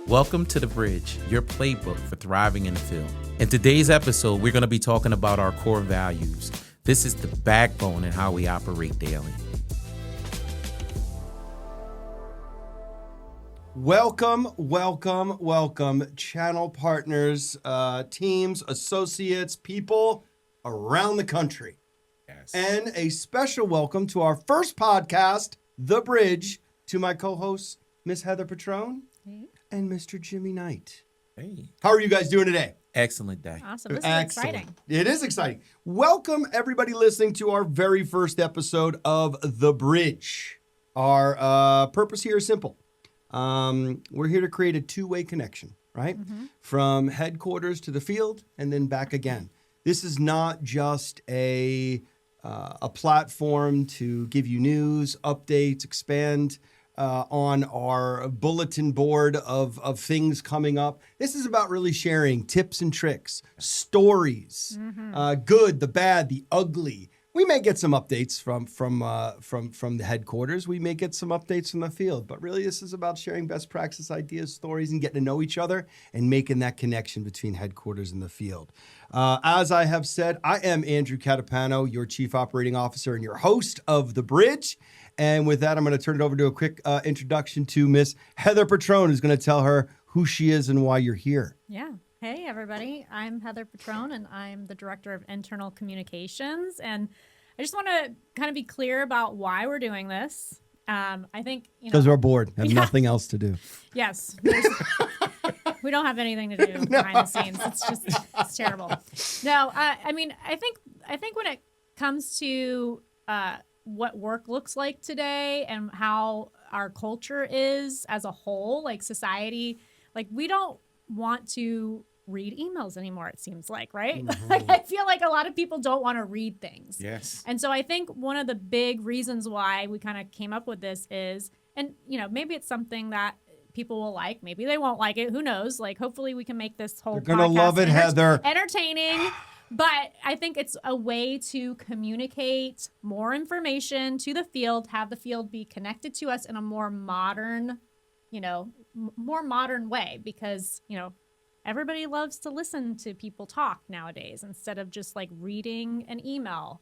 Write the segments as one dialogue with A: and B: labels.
A: Welcome to The Bridge, your playbook for thriving in the field. In today's episode, we're going to be talking about our core values. This is the backbone in how we operate daily.
B: Welcome, channel partners, teams, associates, people around the country.
A: Yes.
B: And a special welcome to our first podcast, The Bridge, to my co-hosts, Miss Heather Petrone and Mr. Jimmy Knight.
A: Hey.
B: How are you guys doing today?
A: Excellent day.
C: Awesome. This
B: Excellent.
C: is exciting.
B: It is exciting. Welcome, everybody listening to our very first episode of The Bridge. Our purpose here is simple. We're here to create a two-way connection, right? From headquarters to the field and then back again. This is not just a platform to give you news, updates, expand on our bulletin board of things coming up. This is about really sharing tips and tricks, stories, good, the bad, the ugly. We may get some updates from the headquarters. We may get some updates from the field, but really this is about sharing best practice ideas, stories, and getting to know each other and making that connection between headquarters and the field. As I have said, I am Andrew Catapano, your Chief Operating Officer and your host of The Bridge. And with that, I'm going to turn it over to a quick introduction to Miss Heather Petrone, who's going to tell her who she is and why you're here.
C: Yeah. Hey, everybody. I'm Heather Petrone, and I'm the Director of Internal Communications. And I just want to kind of be clear about why we're doing this. I think,
B: because we're bored, have nothing else to do.
C: Yes. We don't have anything to do behind the scenes. It's terrible. No, I mean, I think when it comes to what work looks like today and how our culture is as a whole, like society, like we don't want to read emails anymore, it seems like, right? Like I feel like a lot of people don't want to read things.
A: Yes.
C: And so I think one of the big reasons why we kind of came up with this is, and maybe it's something that people will like, maybe they won't like it, who knows? Like hopefully we can make this whole
B: They're gonna
C: podcast
B: love it, Heather.
C: entertaining. But I think it's a way to communicate more information to the field, have the field be connected to us in a more modern, more modern way, because, everybody loves to listen to people talk nowadays instead of just like reading an email.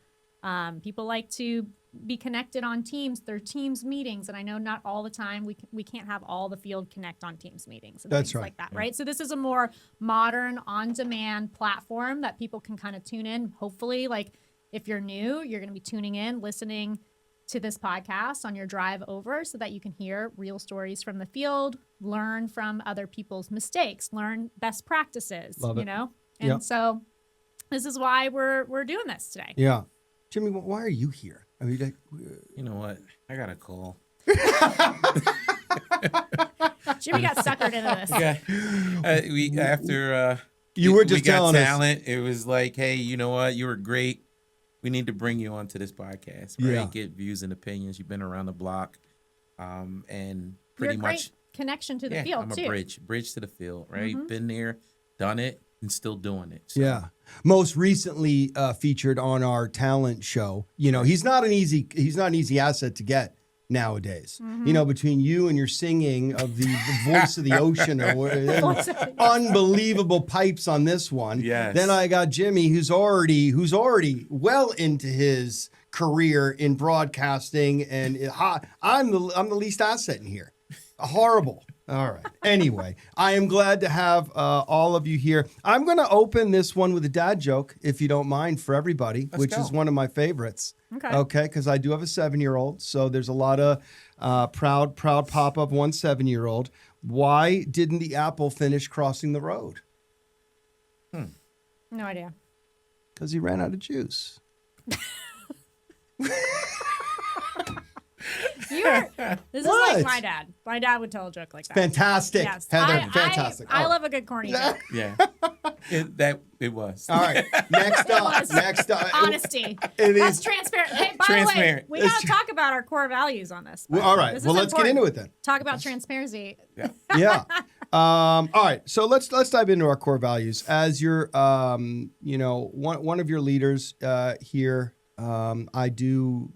C: People like to be connected on Teams. They're Teams meetings. And I know not all the time we can't have all the field connect on Teams meetings and
B: That's
C: things
B: right.
C: like that, right? So this is a more modern on-demand platform that people can kind of tune in. Hopefully, like if you're new, you're going to be tuning in, listening to this podcast on your drive over so that you can hear real stories from the field, learn from other people's mistakes, learn best practices,
B: Love it.
C: And
B: Yep.
C: so this is why we're doing this today.
B: Yeah. Jimmy, why are you here? I mean,
A: You know what? I got a call.
C: Jimmy got suckered into this.
A: Okay.
B: you were just
A: we got
B: telling
A: talent. It was like, hey, you know what? You were great. We need to bring you onto this podcast, right?
B: Yeah.
A: Get views and opinions. You've been around the block, and
C: You're
A: pretty
C: a
A: much
C: great connection to the field
A: I'm
C: too.
A: a bridge to the field, right? Been there, done it, and still doing it. So.
B: Yeah. Most recently featured on our talent show. He's not an easy asset to get nowadays. Between you and your singing of the voice of the ocean unbelievable pipes on this one.
A: Yes.
B: Then I got Jimmy who's already well into his career in broadcasting, and I'm the least asset in here. Horrible. All right. Anyway, I am glad to have all of you here. I'm going to open this one with a dad joke, if you don't mind, for everybody, which is one of my favorites. Okay. Because I do have a 7-year-old, so there's a lot of proud pop of one 7-year-old. Why didn't the apple finish crossing the road?
C: No idea.
B: Because he ran out of juice.
C: This is like my dad. My dad would tell a joke like that.
B: Fantastic.
C: Yes.
B: Heather, fantastic.
C: I love a good corny joke.
A: Yeah. It was.
B: All right. Next up.
C: Honesty.
B: It
C: That's
B: is.
C: transparent. Hey, by the way,
A: Transparent.
C: we got to talk about our core values on this.
B: Well, all right.
C: This
B: Well,
C: is
B: let's get
C: important.
B: into it then.
C: Talk about transparency.
B: Yeah. All right. So let's dive into our core values. As you're, one of your leaders here, I do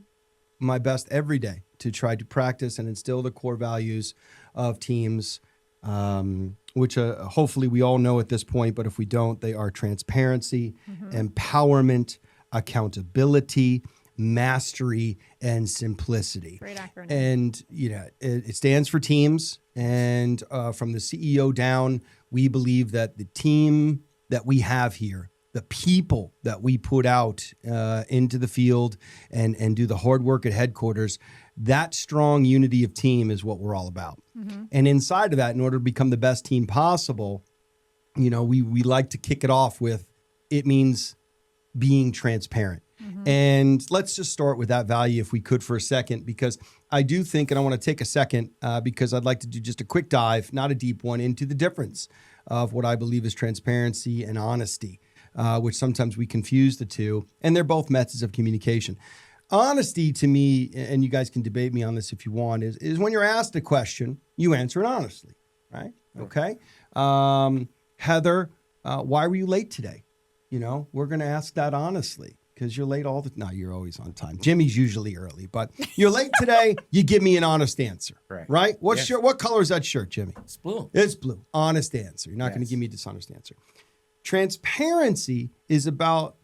B: my best every day to try to practice and instill the core values of teams which hopefully we all know at this point, but if we don't, they are transparency, empowerment, accountability, mastery, and simplicity.
C: Great acronym.
B: And it stands for teams. And from the CEO down, we believe that the team that we have here, the people that we put out into the field and do the hard work at headquarters, that strong unity of team is what we're all about. And inside of that, in order to become the best team possible, we like to kick it off with, it means being transparent. And let's just start with that value if we could for a second, because I do think, and I want to take a second because I'd like to do just a quick dive, not a deep one, into the difference of what I believe is transparency and honesty, which sometimes we confuse the two, and they're both methods of communication. Honesty to me, and you guys can debate me on this if you want, is when you're asked a question, you answer it honestly, right? Okay. Heather, why were you late today? We're going to ask that honestly. Because you're late all the time. No, you're always on time. Jimmy's usually early, but you're late today. You give me an honest answer, right? What shirt? What color is that shirt, Jimmy?
A: It's blue.
B: It's blue. Honest answer. You're not going to give me a dishonest answer. Transparency is about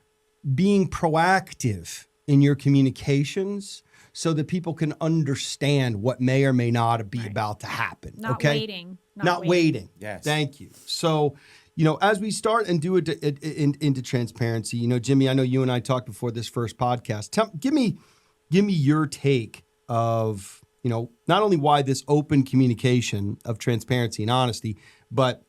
B: being proactive in your communications so that people can understand what may or may not be about to happen.
C: Not waiting.
B: Not waiting.
A: Yes.
B: Thank you. So, as we start and do it into transparency, Jimmy, I know you and I talked before this first podcast. Give me your take of, not only why this open communication of transparency and honesty, but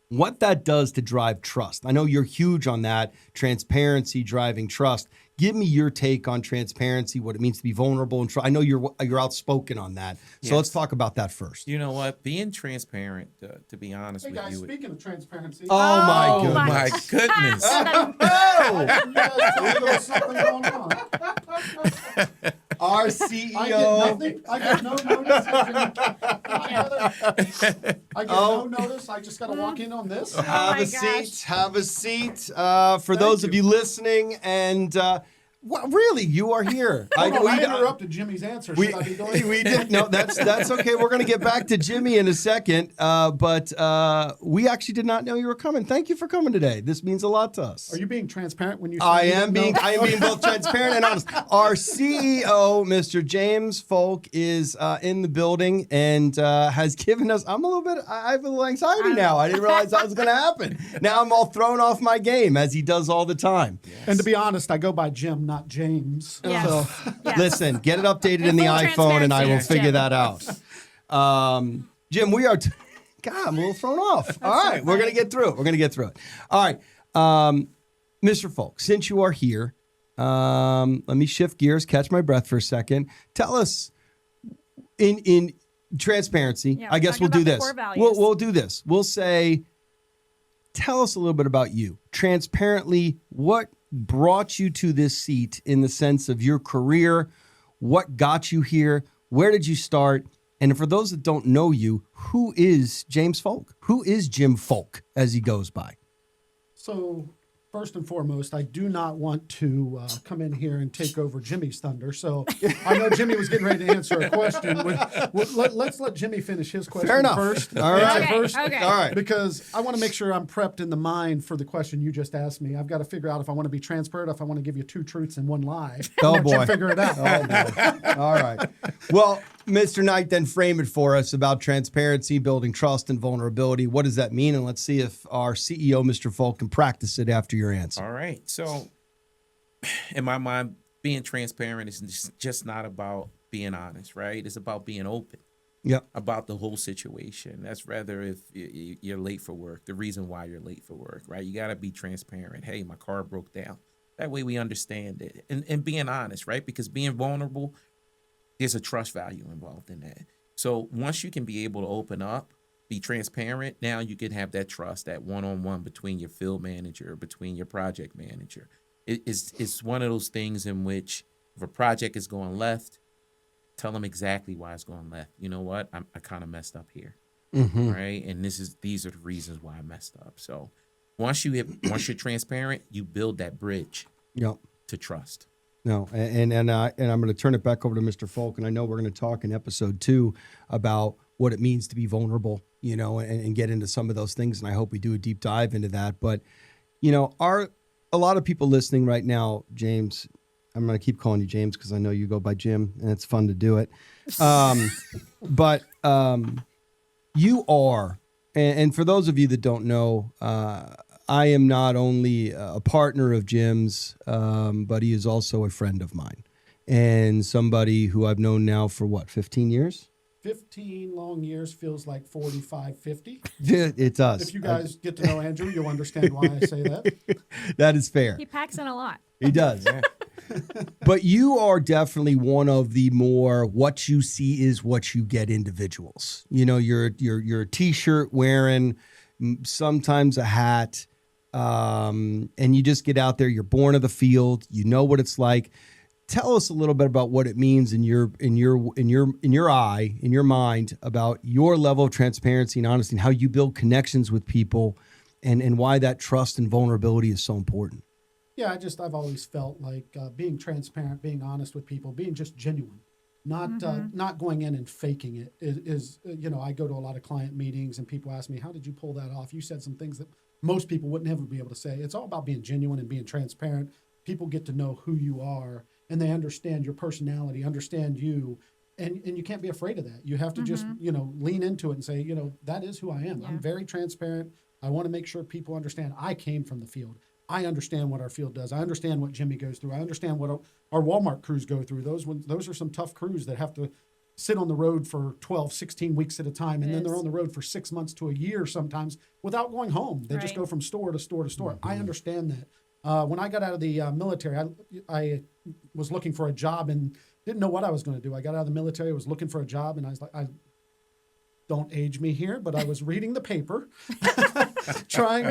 B: what that does to drive trust. I know you're huge on that, transparency driving trust. Give me your take on transparency, what it means to be vulnerable, and I know you're outspoken on that. So let's talk about that first.
A: You know what? Being transparent, to be honest with you.
D: Speaking of transparency.
B: Oh
A: my goodness.
B: Our CEO.
D: I get no notice. I get no notice. I just got to walk in on this.
B: Have a seat. For those of you listening, and really, you are here.
D: I interrupted Jimmy's answer. Should I be doing?
B: We did. No, that's okay. We're going to get back to Jimmy in a second. But we actually did not know you were coming. Thank you for coming today. This means a lot to us.
D: Are you being transparent when you say
B: I am being both transparent and honest. Our CEO, Mr. James Folk, is in the building and has given us. I have a little anxiety now. I didn't realize that was going to happen. Now I'm all thrown off my game, as he does all the time.
D: Yes. And to be honest, I go by Jim, not James.
C: Yes.
B: So listen, get it updated in the iPhone, and I will figure that out. Jim, we are. God, I'm a little thrown off. All right, we're gonna get through it. All right, Mr. Folk, since you are here, let me shift gears, catch my breath for a second. Tell us, in transparency, I guess we'll do this. We'll do this. We'll say, tell us a little bit about you. Transparently, what brought you to this seat in the sense of your career? What got you here? Where did you start? And for those that don't know you, who is James Folk? Who is Jim Folk, as he goes by?
D: So, first and foremost, I do not want to come in here and take over Jimmy's thunder. So I know Jimmy was getting ready to answer a question. Let's let Jimmy finish his question first.
B: All right.
C: Okay.
B: All right.
D: Because I want to make sure I'm prepped in the mind for the question you just asked me. I've got to figure out if I want to be transparent, if I want to give you 2 truths and 1 lie.
B: Oh, boy.
D: You figure it out.
B: Oh, boy. All right. Well, Mr. Knight, then frame it for us about transparency, building trust, and vulnerability. What does that mean? And let's see if our CEO, Mr. Folk, can practice it after your answer.
A: All right. So, in my mind, being transparent is just not about being honest, right? It's about being open.
B: Yep.
A: About the whole situation. That's rather if you're late for work, the reason why you're late for work, right? You got to be transparent. Hey, my car broke down. That way we understand it. And being honest, right? Because being vulnerable, there's a trust value involved in that. So once you can be able to open up, be transparent, now you can have that trust, that one-on-one between your field manager, between your project manager. It's one of those things in which if a project is going left, tell them exactly why it's going left. You know what? I kind of messed up here, right? And these are the reasons why I messed up. So once you're transparent, you build that bridge to trust.
B: No, and I'm going to turn it back over to Mr. Folk, and I know we're going to talk in episode 2 about what it means to be vulnerable, and get into some of those things. And I hope we do a deep dive into that. But, a lot of people listening right now, James, I'm going to keep calling you James because I know you go by Jim and it's fun to do it. But you are, and for those of you that don't know, I am not only a partner of Jim's, but he is also a friend of mine and somebody who I've known now for 15 years?
D: 15 long years feels like 45, 50.
B: It does.
D: If you guys get to know Andrew, you'll understand why I say that.
B: That is fair.
C: He packs in a lot.
B: He does. But you are definitely one of the more what you see is what you get individuals. You're a t-shirt wearing, sometimes a hat, and you just get out there. You're born of the field. You know what it's like. Tell us a little bit about what it means in your mind about your level of transparency and honesty and how you build connections with people and why that trust and vulnerability is so important.
D: Yeah, I've always felt like being transparent, being honest with people, being just genuine, not going in and faking it is I go to a lot of client meetings and people ask me, how did you pull that off? You said some things that most people would never be able to say. It's all about being genuine and being transparent. People get to know who you are and they understand your personality, understand you. And you can't be afraid of that. You have to just, lean into it and say, that is who I am. Yeah. I'm very transparent. I want to make sure people understand I came from the field. I understand what our field does. I understand what Jimmy goes through. I understand what our Walmart crews go through. Those are some tough crews that have to sit on the road for 12, 16 weeks at a time. And then they're on the road for 6 months to a year sometimes without going home. They just go from store to store to store. I understand that. When I got out of the military, I was looking for a job and didn't know what I was going to do. I got out of the military, I was looking for a job, and I was like, don't age me here, but I was reading the paper, trying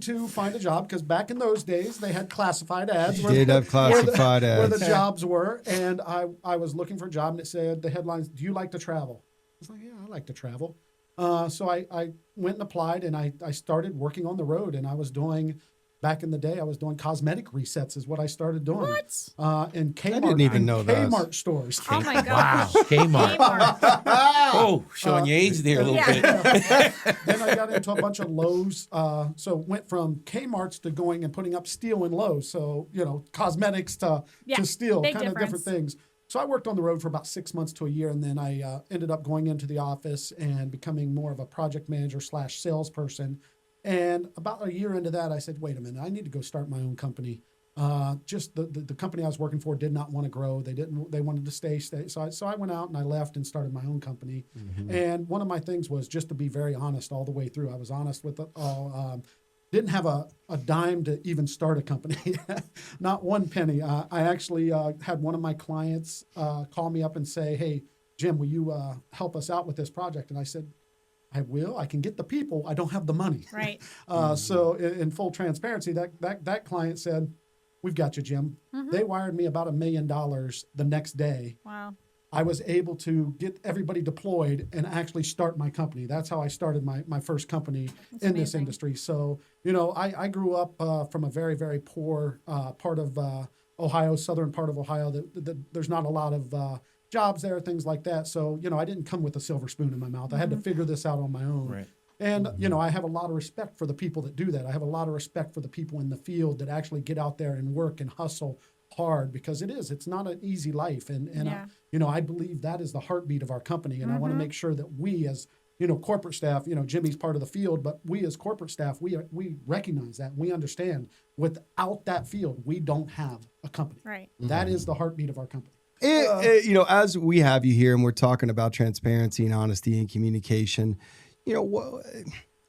D: to find a job, because back in those days they had classified ads.
B: Where the
D: jobs were, and I was looking for a job, and it said the headlines, "Do you like to travel?" I was like, "Yeah, I like to travel." So I went and applied, and I started working on the road, and I was doing. Back in the day, I was doing cosmetic resets is what I started doing.
C: What?
D: In Kmart.
B: I didn't even know that.
D: Kmart stores.
C: Oh, my gosh.
A: Wow. Kmart. Oh, showing your age there a little bit.
D: Then I got into a bunch of Lowe's. So went from Kmart's to going and putting up steel in Lowe's. So, cosmetics to steel, kind of different things. So I worked on the road for about 6 months to a year, and then I ended up going into the office and becoming more of a project manager / salesperson. And about a year into that, I said, wait a minute, I need to go start my own company. Just the company I was working for did not want to grow. They wanted to stay. So I went out and I left and started my own company. Mm-hmm. And one of my things was just to be very honest all the way through. I was honest with it all. Didn't have a dime to even start a company, not one penny. I actually had one of my clients call me up and say, hey, Jim, will you help us out with this project? And I said, I will. I can get the people. I don't have the money.
C: Right.
D: So in full transparency, that client said, we've got you, Jim. Mm-hmm. They wired me about $1 million the next day.
C: Wow.
D: I was able to get everybody deployed and actually start my company. That's how I started my first company in this industry. So, I grew up from a very, very poor part of Ohio, southern part of Ohio. There's not a lot of jobs there, things like that. So, I didn't come with a silver spoon in my mouth. I had to figure this out on my own.
A: Right.
D: And, I have a lot of respect for the people that do that. I have a lot of respect for the people in the field that actually get out there and work and hustle hard, because it's not an easy life. And I believe that is the heartbeat of our company. And I want to make sure that we as, corporate staff, Jimmy's part of the field, but we as corporate staff, we recognize that. We understand without that field, we don't have a company.
C: Right.
D: That is the heartbeat of our company.
B: As we have you here and we're talking about transparency and honesty and communication,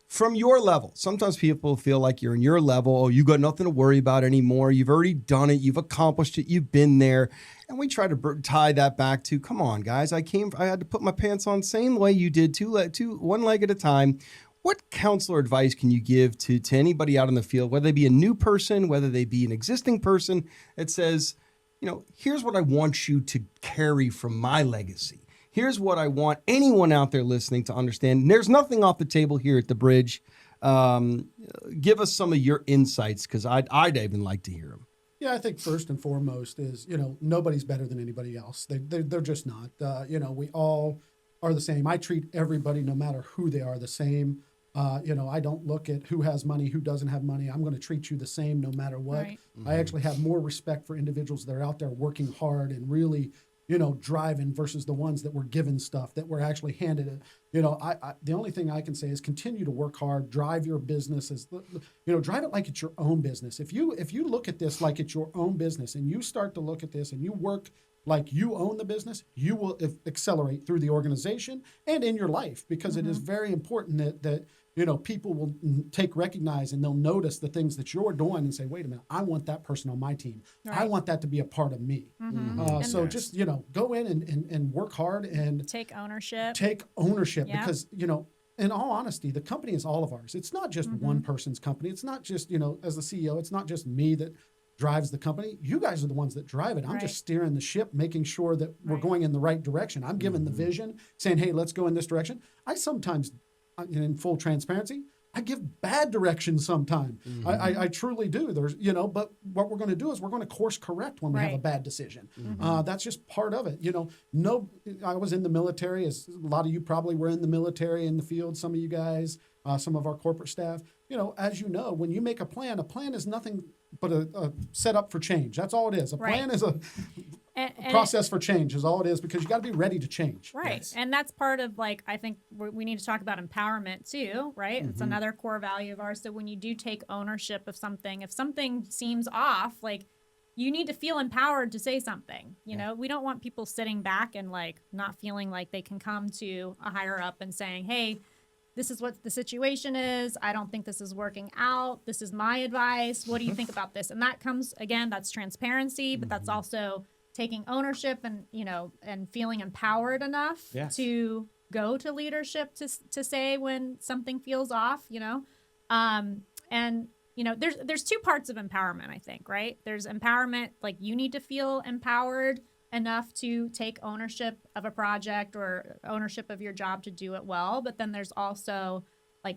B: from your level, sometimes people feel like you're in your level. Oh, you got nothing to worry about anymore. You've already done it. You've accomplished it. You've been there. And we try to tie that back to, come on, guys. I had to put my pants on same way you did, one leg at a time. What counsel or advice can you give to anybody out in the field, whether they be a new person, whether they be an existing person that says, here's what I want you to carry from my legacy. Here's what I want anyone out there listening to understand. And there's nothing off the table here at the Bridge. Give us some of your insights, because I'd even like to hear them.
D: Yeah, I think first and foremost is, nobody's better than anybody else. They're just not. We all are the same. I treat everybody, no matter who they are, the same. I don't look at who has money, who doesn't have money. I'm going to treat you the same no matter what.
C: Right.
D: I actually have more respect for individuals that are out there working hard and really, driving versus the ones that were given stuff, that were actually handed it. The only thing I can say is continue to work hard, drive your business drive it like it's your own business. If you look at this like it's your own business and you start to look at this and you work like you own the business, you will accelerate through the organization and in your life, because it is very important that people will recognize and they'll notice the things that you're doing and say, wait a minute, I want that person on my team. I
C: Right.
D: want that to be a part of me. So just, go in and work hard and
C: Take ownership.
D: take ownership,
C: Yeah.
D: because, in all honesty, the company is all of ours. It's not just one person's company. It's not just, as the CEO, it's not just me that drives the company. You guys are the ones that drive it. I'm
C: Right.
D: just steering the ship, making sure that we're
C: Right.
D: going in the right direction. I'm giving the vision, saying, hey, let's go in this direction. I sometimes, in full transparency, I give bad directions sometimes. I truly do. But what we're going to do is we're going to course correct when we have a
C: Right.
D: bad decision. That's just part of it. I was in the military, as a lot of you probably were in the military, in the field, some of you guys, some of our corporate staff. As you know, when you make a plan is nothing but a setup for change. That's all it is. A plan
C: Right.
D: is a
C: And
D: process for change is all it is, because you got to be ready to change.
C: Right.
A: Yes.
C: And that's part of, I think we need to talk about empowerment too, right? It's another core value of ours. So when you do take ownership of something, if something seems off, you need to feel empowered to say something. We don't want people sitting back and not feeling like they can come to a higher up and saying, hey, this is what the situation is. I don't think this is working out. This is my advice. What do you think about this? And that comes, again, that's transparency, but that's also taking ownership and, and feeling empowered enough
A: Yes.
C: to go to leadership to say when something feels off, there's two parts of empowerment, I think, right? There's empowerment, you need to feel empowered enough to take ownership of a project or ownership of your job to do it well. But then there's also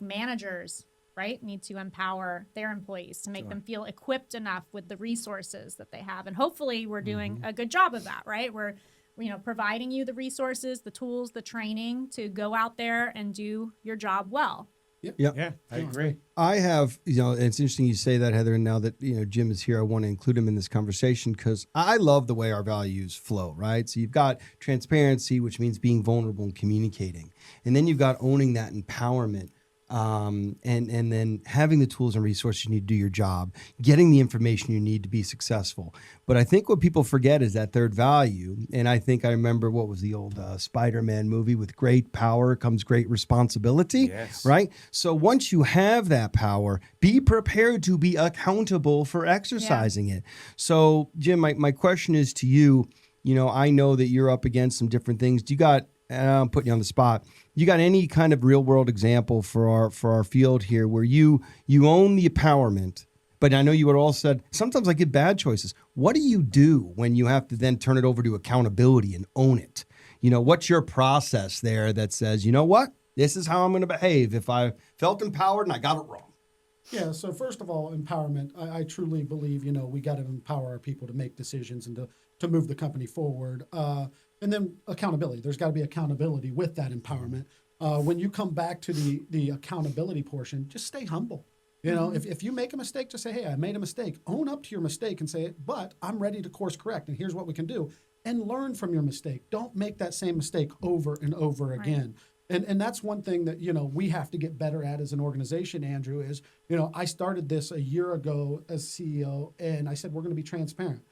C: managers, right, need to empower their employees to make them feel equipped enough with the resources that they have. And hopefully we're doing a good job of that, right? We're, providing you the resources, the tools, the training to go out there and do your job well.
A: Yeah, I agree.
B: I have, it's interesting you say that, Heather, and now that, Jim is here, I want to include him in this conversation because I love the way our values flow, right? So you've got transparency, which means being vulnerable and communicating. And then you've got owning that empowerment. And then having the tools and resources you need to do your job, getting the information you need to be successful. But I think what people forget is that third value. And I think I remember what was the old Spider-Man movie, with great power comes great responsibility,
A: Yes.
B: right? So once you have that power, be prepared to be accountable for exercising it. So Jim, my question is to you, I know that you're up against some different things. Do you got, I'm putting you on the spot, you got any kind of real world example for our field here where you own the empowerment, but I know you would all said sometimes I give bad choices. What do you do when you have to then turn it over to accountability and own it? What's your process there that says, you know what, this is how I'm going to behave if I felt empowered and I got it wrong?
D: Yeah. So first of all, empowerment. I truly believe, we got to empower our people to make decisions and to move the company forward. And then accountability. There's got to be accountability with that empowerment. When you come back to the accountability portion, just stay humble. If you make a mistake, just say, hey, I made a mistake. Own up to your mistake and say, but I'm ready to course correct. And here's what we can do. And learn from your mistake. Don't make that same mistake over and over again. And that's one thing that, we have to get better at as an organization, Andrew, is, I started this a year ago as CEO, and I said, we're going to be transparent.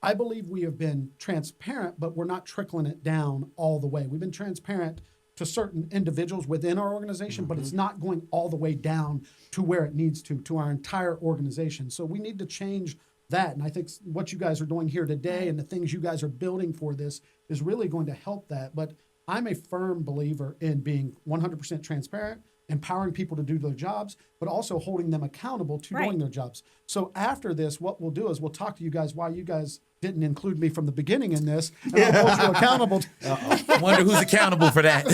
D: I believe we have been transparent, but we're not trickling it down all the way. We've been transparent to certain individuals within our organization, but it's not going all the way down to where it needs to our entire organization. So we need to change that. And I think what you guys are doing here today and the things you guys are building for this is really going to help that. But I'm a firm believer in being 100% transparent, empowering people to do their jobs, but also holding them accountable to doing their jobs. So after this, what we'll do is we'll talk to you guys why you guys didn't include me from the beginning in this, and I'll hold you accountable.
A: Wonder who's accountable for that.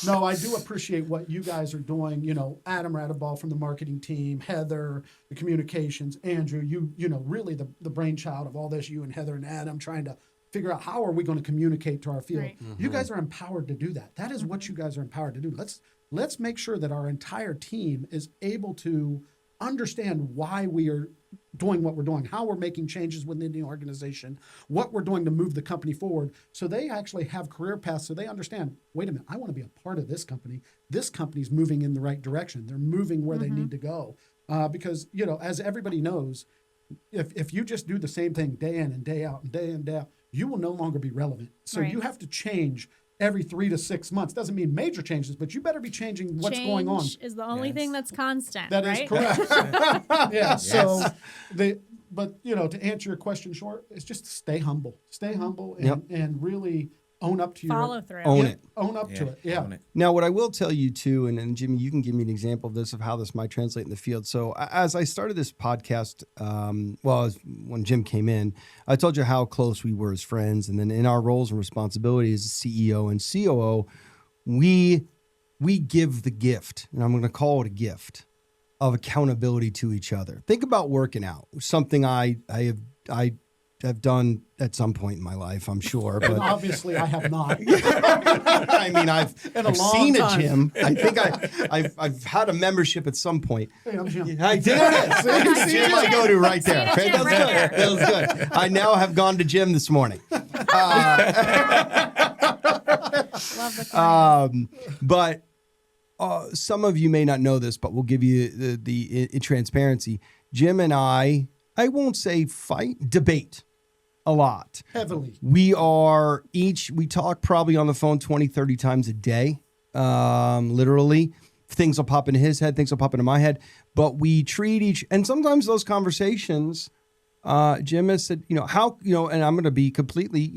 D: No, I do appreciate what you guys are doing. Adam Radaball from the marketing team, Heather, the communications, Andrew, really the brainchild of all this, you and Heather and Adam trying to figure out how are we going to communicate to our field.
C: Right.
D: You guys are empowered to do that. That is what you guys are empowered to do. Let's make sure that our entire team is able to understand why we are doing what we're doing, how we're making changes within the organization, what we're doing to move the company forward. So they actually have career paths, so they understand, wait a minute, I want to be a part of this company. This company's moving in the right direction. They're moving where they need to go. Because, as everybody knows, if you just do the same thing day in and day out and day in and day out, you will no longer be relevant. So
C: Right.
D: you have to change every 3 to 6 months. Doesn't mean major changes, but you better be changing what's going on.
C: Change is the only thing that's constant,
D: That is
C: right?
D: correct. Yeah. So to answer your question short, it's just stay humble. Stay humble and really own up to your
C: Follow through.
B: Own it.
D: Own up to it. Yeah.
A: own it.
B: Now, what I will tell you too, and Jimmy, you can give me an example of this, of how this might translate in the field. So as I started this podcast, when Jim came in, I told you how close we were as friends. And then in our roles and responsibilities as CEO and COO, we give the gift, and I'm going to call it a gift, of accountability to each other. Think about working out, something I have done at some point in my life, I'm sure.
D: And
B: But
D: obviously, I have not.
B: I mean, I've
D: long
B: seen a
D: time.
B: gym. I think I've had a membership at some point.
D: Hey, I'm Jim.
B: I did it.
C: See
B: Gym
C: you,
B: I
C: Jim.
B: go to right
C: See
B: there.
C: you,
B: Okay,
C: Jim,
B: that was
C: right
B: good.
C: there.
B: That was good. I now have gone to gym this morning.
C: Love the client.
B: But some of you may not know this, but we'll give you the transparency. Jim and I won't say fight, debate a lot.
D: Heavily.
B: We talk probably on the phone 20, 30 times a day, literally. Things will pop into his head, things will pop into my head, but we treat and sometimes those conversations, Jim has said, and I'm going to be completely,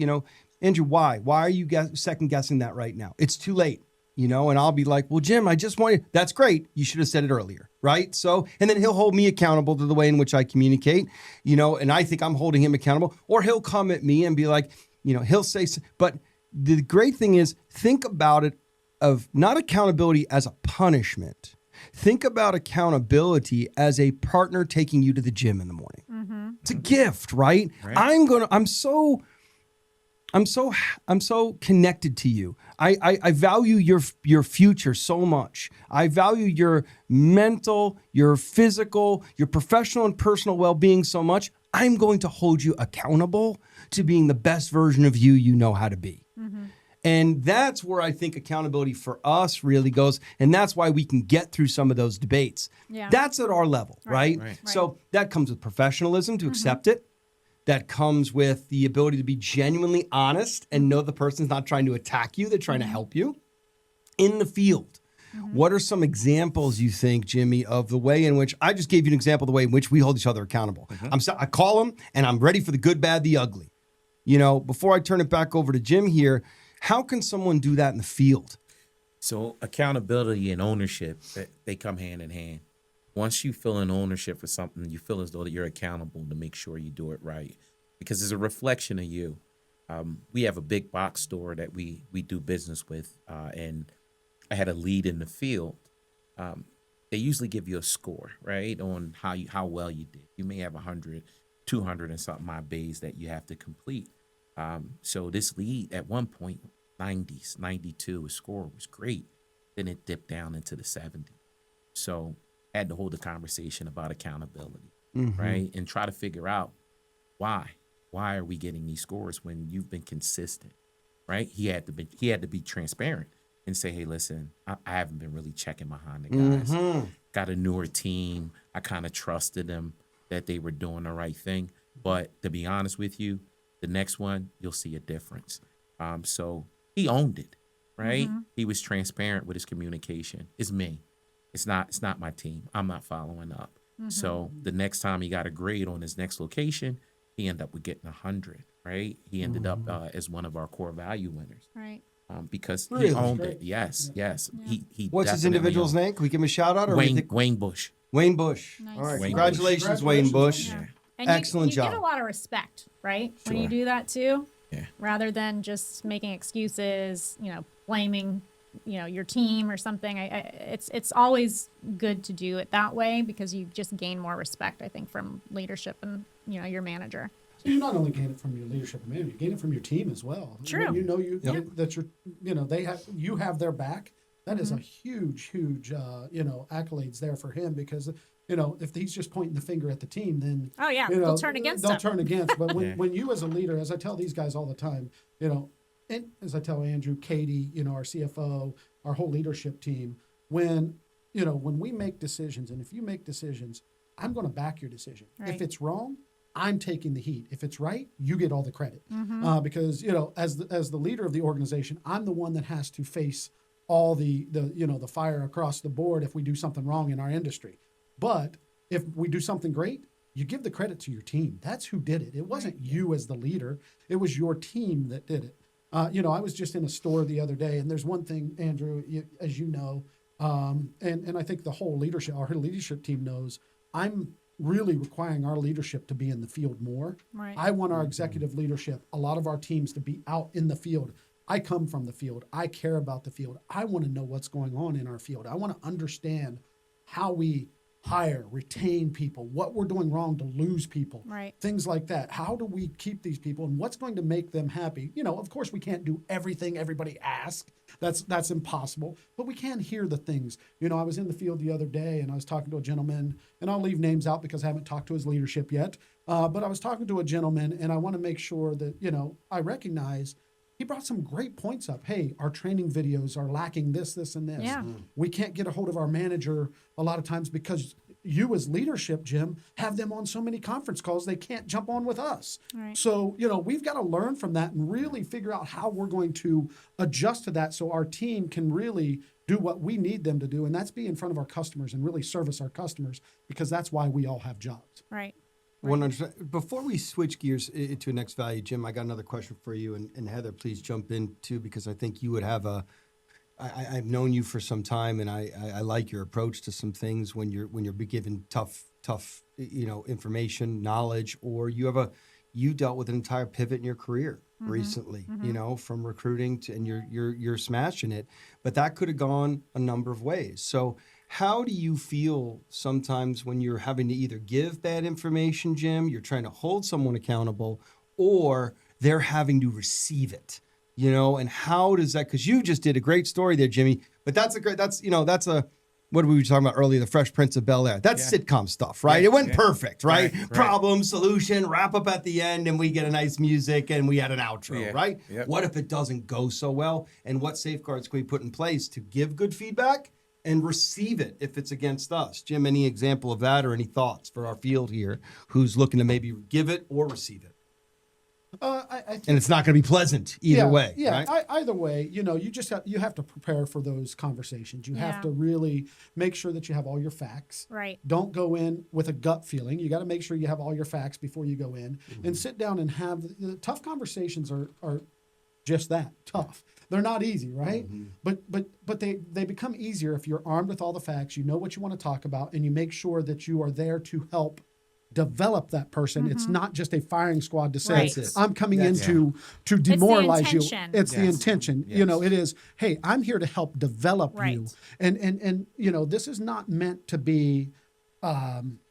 B: Andrew, why are you second guessing that right now? It's too late. And I'll be like, well, Jim, I just want you. That's great. You should have said it earlier. Right. So, and then he'll hold me accountable to the way in which I communicate, and I think I'm holding him accountable, or he'll come at me and be like, he'll say, but the great thing is, think about it of not accountability as a punishment. Think about accountability as a partner taking you to the gym in the morning. Mm-hmm. It's a gift, right? I'm so connected to you. I value your future so much. I value your mental, your physical, your professional and personal well-being so much. I'm going to hold you accountable to being the best version of you know how to be. Mm-hmm. And that's where I think accountability for us really goes. And that's why we can get through some of those debates.
C: Yeah.
B: That's at our level, right? So that comes with professionalism to accept it. That comes with the ability to be genuinely honest and know the person's not trying to attack you. They're trying to help you. In the field, what are some examples you think, Jimmy, of the way in which, I just gave you an example of the way in which we hold each other accountable. I call them and I'm ready for the good, bad, the ugly. Before I turn it back over to Jim here, how can someone do that in the field?
A: So accountability and ownership, they come hand in hand. Once you feel an ownership for something, you feel as though that you're accountable to make sure you do it right, because it's a reflection of you. We have a big box store that we do business with, and I had a lead in the field. They usually give you a score, right, on how well you did. You may have 100, 200 and something odd bays that you have to complete. So this lead at one point, 90s, 92, his score was great. Then it dipped down into the 70s. So I had to hold a conversation about accountability, right? And try to figure out why are we getting these scores when you've been consistent, right? He had to be transparent and say, hey, listen, I haven't been really checking behind the guys. Got a newer team. I kind of trusted them that they were doing the right thing. But to be honest with you, the next one, you'll see a difference. So he owned it, right? He was transparent with his communication. It's me. It's not my team. I'm not following up. So the next time he got a grade on his next location, he ended up with getting 100, right? He ended up as one of our core value winners.
C: Right.
A: Because
B: Really?
A: he owned it. Yes. He
B: What's his
A: definitely
B: individual's
A: owned it.
B: name? Can we give him a shout out? Or
A: Wayne Bush.
B: Wayne Bush.
C: Nice.
B: All right.
C: Wayne
B: Congratulations,
D: Bush.
B: Wayne Bush.
C: Yeah. And
B: Excellent
C: you
B: job.
C: get a lot of respect, right? When you
A: Sure.
C: do that too.
A: Yeah.
C: Rather than just making excuses, blaming, your team or something. It's always good to do it that way because you just gain more respect, I think, from leadership and, your manager.
D: So you not only gain it from your leadership and management, you gain it from your team as well.
C: True.
D: When you know
B: Yep.
D: that you're, you have their back. That is a huge, accolades there for him because, if he's just pointing the finger at the team, then
C: Oh yeah, they'll turn against
D: They'll
C: him.
D: turn against. But
A: Yeah.
D: when you as a leader, as I tell these guys all the time, and as I tell Andrew, Katie, our CFO, our whole leadership team, when we make decisions, and if you make decisions, I'm going to back your decision.
C: Right.
D: If it's wrong, I'm taking the heat. If it's right, you get all the credit. Because as the leader of the organization, I'm the one that has to face all the fire across the board if we do something wrong in our industry. But if we do something great, you give the credit to your team. That's who did it. It wasn't you as the leader. It was your team that did it. I was just in a store the other day, and there's one thing, Andrew, as you know, and I think the whole leadership, our leadership team knows, I'm really requiring our leadership to be in the field more.
C: Right.
D: I want our executive leadership, a lot of our teams to be out in the field. I come from the field. I care about the field. I want to know what's going on in our field. I want to understand how we hire, retain people, what we're doing wrong to lose people,
C: Right.
D: things like that. How do we keep these people and what's going to make them happy? Of course we can't do everything everybody asks. That's impossible, but we can hear the things. I was in the field the other day and I was talking to a gentleman, and I'll leave names out because I haven't talked to his leadership yet. But I was talking to a gentleman, and I want to make sure that, I recognize he brought some great points up. Hey, our training videos are lacking this, and this.
C: Yeah.
D: We can't get a hold of our manager a lot of times because you as leadership, Jim, have them on so many conference calls, they can't jump on with us.
C: Right.
D: So, we've got to learn from that and really figure out how we're going to adjust to that so our team can really do what we need them to do. And that's be in front of our customers and really service our customers, because that's why we all have jobs.
C: Right.
B: 100%. Before we switch gears to a next value, Jim, I got another question for you, and Heather, please jump in too, because I think you would have I've known you for some time, and I like your approach to some things when you're given tough information, knowledge, or you dealt with an entire pivot in your career recently, from recruiting to, and you're smashing it, but that could have gone a number of ways. So how do you feel sometimes when you're having to either give bad information, Jim, you're trying to hold someone accountable, or they're having to receive it, and how does that, because you just did a great story there, Jimmy, but what we were talking about earlier, the Fresh Prince of Bel-Air. That's sitcom stuff, right?
A: Yeah,
B: It went
A: yeah.
B: perfect, right?
A: Right.
B: Problem, solution, wrap up at the end, and we get a nice music, and we had an outro,
A: Yeah.
B: right?
A: Yep.
B: What if it doesn't go so well? And what safeguards can we put in place to give good feedback and receive it if it's against us? Jim, any example of that or any thoughts for our field here who's looking to maybe give it or receive it?
D: I think
B: And it's not going to be pleasant either way,
D: Yeah,
B: right?
D: either way, you have to prepare for those conversations. You have
C: Yeah.
D: to really make sure that you have all your facts.
C: Right.
D: Don't go in with a gut feeling. You got to make sure you have all your facts before you go in, and sit down and have the tough conversations. Are just that, tough. They're not easy, right? But they become easier if you're armed with all the facts. You know what you want to talk about, and you make sure that you are there to help develop that person. It's not just a firing squad to say,
C: Right.
B: That's it.
D: I'm coming in
A: That's
D: to demoralize you.
C: intention.
D: It's the
A: Yes.
D: intention.
A: Yes.
D: It is, hey, I'm here to help develop
C: Right.
D: you. And this is not meant to be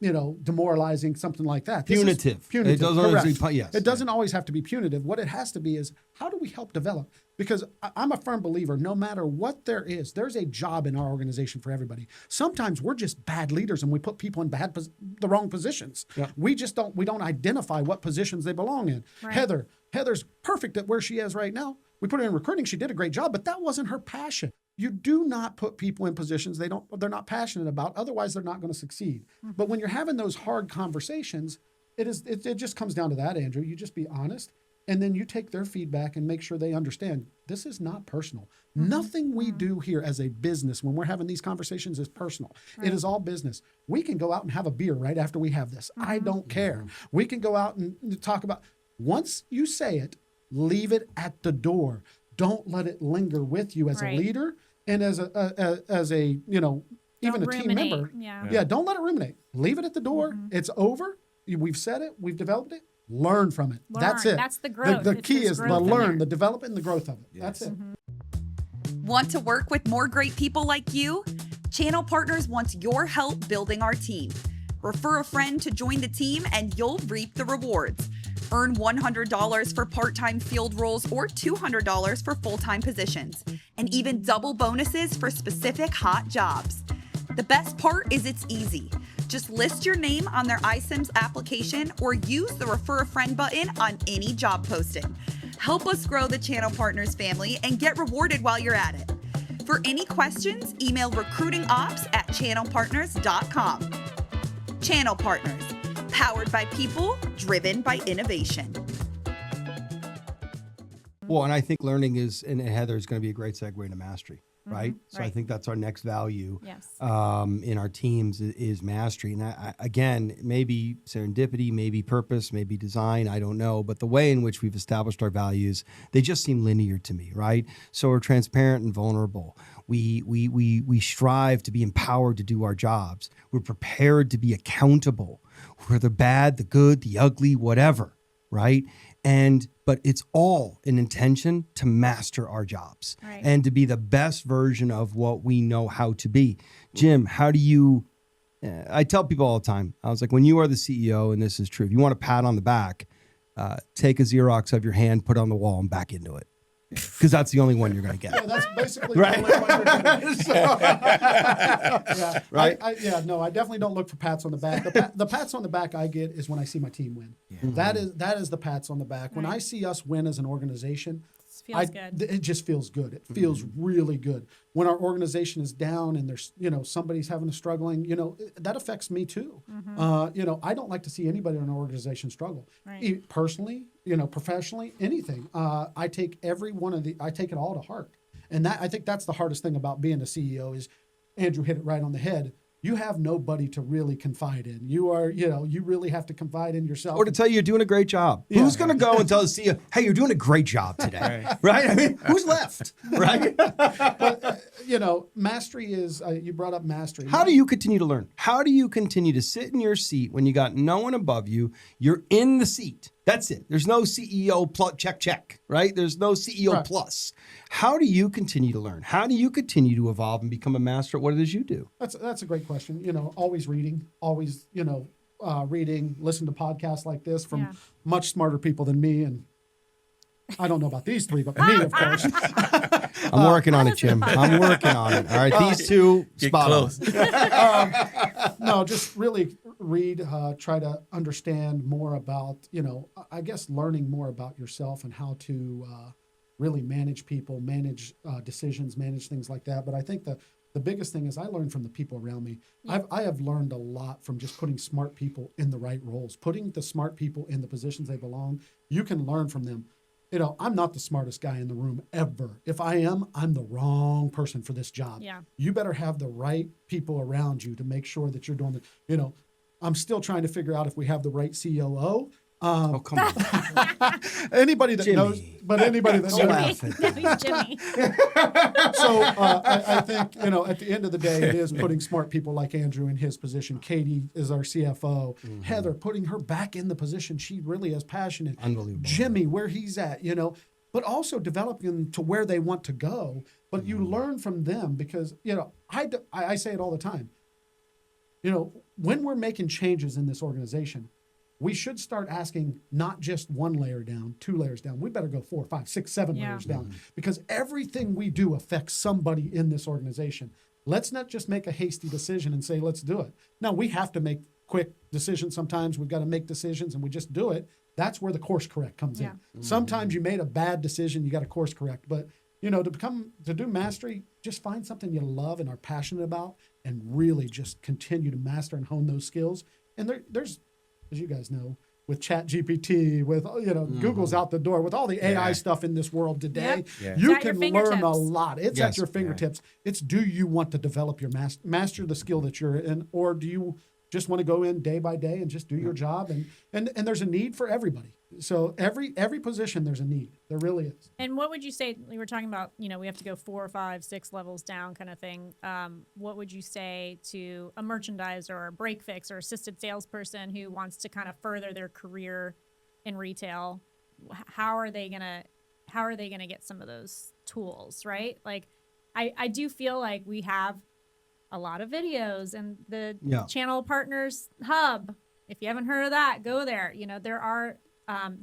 D: demoralizing, something like that. This is
B: Punitive.
D: punitive.
B: It doesn't always
D: correct.
B: be yes.
D: It doesn't always have to be punitive. What it has to be is, how do we help develop? Because I'm a firm believer, no matter what there is, there's a job in our organization for everybody. Sometimes we're just bad leaders and we put people in the wrong positions.
B: Yeah.
D: We don't identify what positions they belong in.
C: Right.
D: Heather's perfect at where she is right now. We put her in recruiting. She did a great job, but that wasn't her passion. You do not put people in positions they're not passionate about. Otherwise, they're not going to succeed. But when you're having those hard conversations, it just comes down to that, Andrew. You just be honest, and then you take their feedback and make sure they understand this is not personal. Nothing we do here as a business when we're having these conversations is personal. It is all business. We can go out and have a beer right after we have this. I don't care. We can go out and talk about, once you say it, leave it at the door. Don't let it linger with you as a
C: Right.
D: leader and as a even
C: Don't
D: a team
C: ruminate.
D: member.
C: Yeah.
D: Don't let it ruminate. Leave it at the door. It's over. We've said it. We've developed it. Learn from it. That's
C: Learn.
D: it.
C: That's the growth.
D: The
C: It's
D: key
C: this
D: is the
C: growth in
D: learn,
C: there.
D: the development, and the growth of it. That's it.
E: Want to work with more great people like you? Channel Partners wants your help building our team. Refer a friend to join the team and you'll reap the rewards. Earn $100 for part-time field roles or $200 for full-time positions, and even double bonuses for specific hot jobs. The best part is it's easy. Just list your name on their iCIMS application or use the Refer a Friend button on any job posting. Help us grow the Channel Partners family and get rewarded while you're at it. For any questions, email recruitingops@channelpartners.com. Channel Partners, powered by people, driven by innovation.
B: Well, and I think learning is, and Heather is going to be a great segue into mastery, right? So I
C: right.
B: think that's our next value
C: Yes.
B: in our teams is mastery. And again, maybe serendipity, maybe purpose, maybe design, I don't know. But the way in which we've established our values, they just seem linear to me, right? So we're transparent and vulnerable. We strive to be empowered to do our jobs. We're prepared to be accountable for the bad, the good, the ugly, whatever, right? But it's all an intention to master our jobs
C: Right.
B: and to be the best version of what we know how to be. Jim, how do you, I tell people all the time, I was like, when you are the CEO, and this is true, if you want a pat on the back, take a Xerox of your hand, put it on the wall and back into it. Because that's the only one you're going to
D: Yeah,
B: get.
D: that's basically
B: Right.
D: the only one you're gonna get. Yeah,
B: Right.
D: I definitely don't look for pats on the back. The pats on the back I get is when I see my team win. That is the pats on the back. When
C: Right.
D: I see us win as an organization,
C: Feels good.
D: it just feels good. It feels really good. When our organization is down and there's, somebody's having a struggling, that affects me too. I don't like to see anybody in an organization struggle.
C: Right.
D: Personally, professionally, anything. I take I take it all to heart. And I think that's the hardest thing about being a CEO is Andrew hit it right on the head. You have nobody to really confide in. You really have to confide in yourself.
B: Or to tell you you're doing a great job.
D: Yeah.
B: Who's going to go and tell the CEO, hey, you're doing a great job today? Right? I mean, who's left? Right?
D: Mastery is, you brought up mastery.
B: How do you continue to learn? How do you continue to sit in your seat when you got no one above you? You're in the seat. That's it. There's no CEO plus check, right? There's no CEO
D: Right.
B: plus. How do you continue to learn? How do you continue to evolve and become a master at what it is you do?
D: That's a great question. Always reading, always, reading, listen to podcasts like this from
C: Yeah.
D: much smarter people than me. And I don't know about these three, but me, of course.
B: I'm working on it, Jim. I'm working on it. All right. These two,
A: Get
B: spot
A: close.
D: No, just really read, try to understand more about, I guess learning more about yourself and how to really manage people, manage decisions, manage things like that. But I think the biggest thing is I learned from the people around me. I have learned a lot from just putting smart people in the right roles, putting the smart people in the positions they belong. You can learn from them. I'm not the smartest guy in the room ever. If I am, I'm the wrong person for this job.
C: Yeah.
D: You better have the right people around you to make sure that you're doing the, I'm still trying to figure out if we have the right COO.
B: Oh, come on.
D: Anybody that
B: Jimmy.
D: knows, but anybody that
B: Don't
D: knows.
B: laugh at
C: No, he's Jimmy.
D: So I think, at the end of the day, it is putting smart people like Andrew in his position. Katie is our CFO. Heather, putting her back in the position she really is passionate.
B: Unbelievable.
D: Jimmy, where he's at, but also developing them to where they want to go. But you learn from them because, I say it all the time. When we're making changes in this organization, we should start asking not just one layer down, 2 layers down. We better go 4, 5, 6, 7
C: Yeah.
D: layers down because everything we do affects somebody in this organization. Let's not just make a hasty decision and say, let's do it. Now, we have to make quick decisions. Sometimes we've got to make decisions and we just do it. That's where the course correct comes
C: Yeah.
D: in. Sometimes you made a bad decision, you got to course correct. But, to do mastery, just find something you love and are passionate about and really just continue to master and hone those skills. And there's, as you guys know, with ChatGPT, with Google's out the door, with all the AI stuff in this world today,
C: Yep.
A: Yeah.
D: you
C: It's at your
D: can learn a
C: fingertips.
D: lot. It's
B: Yes.
D: at your fingertips. It's do you want to develop your master the skill that you're in, or do you just want to go in day by day and just do your job? And there's a need for everybody. So every position there's a need. There really is.
C: And what would you say? We were talking about, we have to go 4, 5, 6 levels down, kind of thing. What would you say to a merchandiser or a break fix or assisted salesperson who wants to kind of further their career in retail? How are they gonna get some of those tools, right? Like, I do feel like we have a lot of videos and the
B: Yeah.
C: Channel Partners Hub. If you haven't heard of that, go there. There are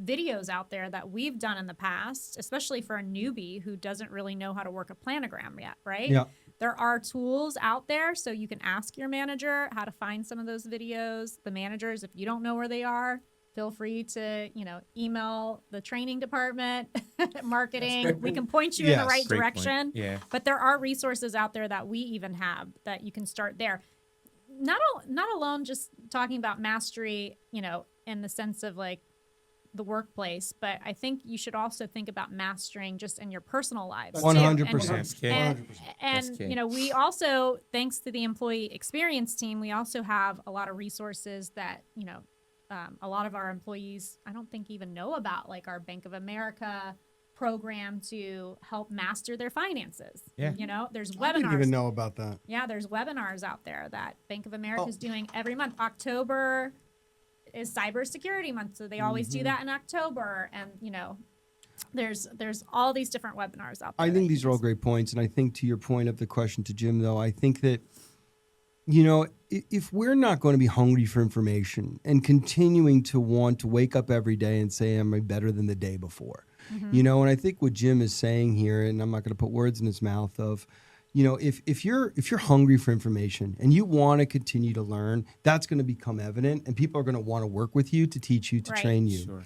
C: videos out there that we've done in the past, especially for a newbie who doesn't really know how to work a planogram yet, right?
B: Yeah.
C: There are tools out there, so you can ask your manager how to find some of those videos. The managers, if you don't know where they are, feel free to, email the training department, marketing. We can point you in the
B: Yes.
C: right
A: Great point.
C: direction.
A: Yeah.
C: But there are resources out there that we even have that you can start there. Not alone just talking about mastery, in the sense of like the workplace, but I think you should also think about mastering just in your personal lives.
B: 100%.
A: That's key.
C: And,
B: 100%.
C: and
A: key.
C: we also, thanks to the employee experience team, we also have a lot of resources that, a lot of our employees, I don't think even know about, like our Bank of America program to help master their finances.
A: Yeah.
C: There's
B: I didn't even
C: webinars.
B: know about that.
C: Yeah, there's webinars out there that Bank of America is doing every month. October is cybersecurity month, so they always do that in October. And there's all these different webinars out there.
B: I
C: that
B: think
C: you
B: these are
C: can
B: all great points. And I think to your point of the question to Jim, though, I think that, if we're not going to be hungry for information and continuing to want to wake up every day and say, am I better than the day before? And I think what Jim is saying here, and I'm not going to put words in his mouth of, if you're hungry for information and you want to continue to learn, that's going to become evident, and people are going to want to work with you to teach you, to
C: Right.
B: train you.
A: Sure.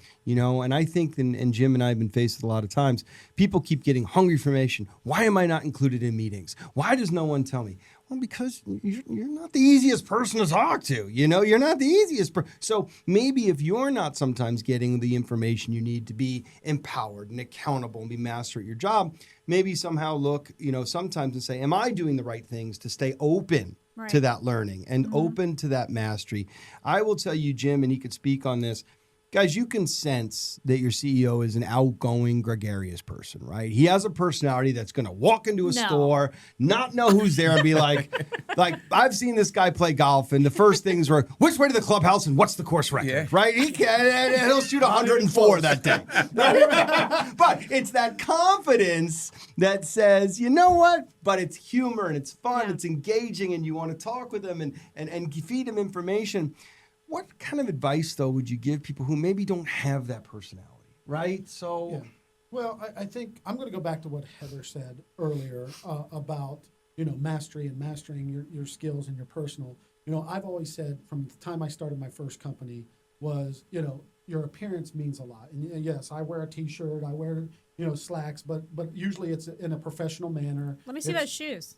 B: And I think, and Jim and I have been faced with a lot of times, people keep getting hungry for information. Why am I not included in meetings? Why does no one tell me? Well, because you're not the easiest person to talk to. You're not the easiest person. So maybe if you're not sometimes getting the information you need to be empowered and accountable and be master at your job, maybe somehow look, sometimes and say, am I doing the right things to stay open
C: Right.
B: to that learning and open to that mastery? I will tell you, Jim, and he could speak on this. Guys, you can sense that your CEO is an outgoing, gregarious person, right? He has a personality that's going to walk into a
C: No.
B: store, not know who's there, and be like, I've seen this guy play golf, and the first things were, which way to the clubhouse and what's the course record,
A: Yeah.
B: right? He'll shoot 104 that day. But it's that confidence that says, you know what? But it's humor and it's fun,
C: Yeah.
B: it's engaging, and you want to talk with him and feed him information. What kind of advice, though, would you give people who maybe don't have that personality, right? So,
D: Yeah. Well, I think I'm going to go back to what Heather said earlier about mastery and mastering your skills and your personal. I've always said from the time I started my first company was your appearance means a lot. And yes, I wear a T-shirt, I wear slacks, but usually it's in a professional manner.
C: Let me see
D: It's,
C: those shoes.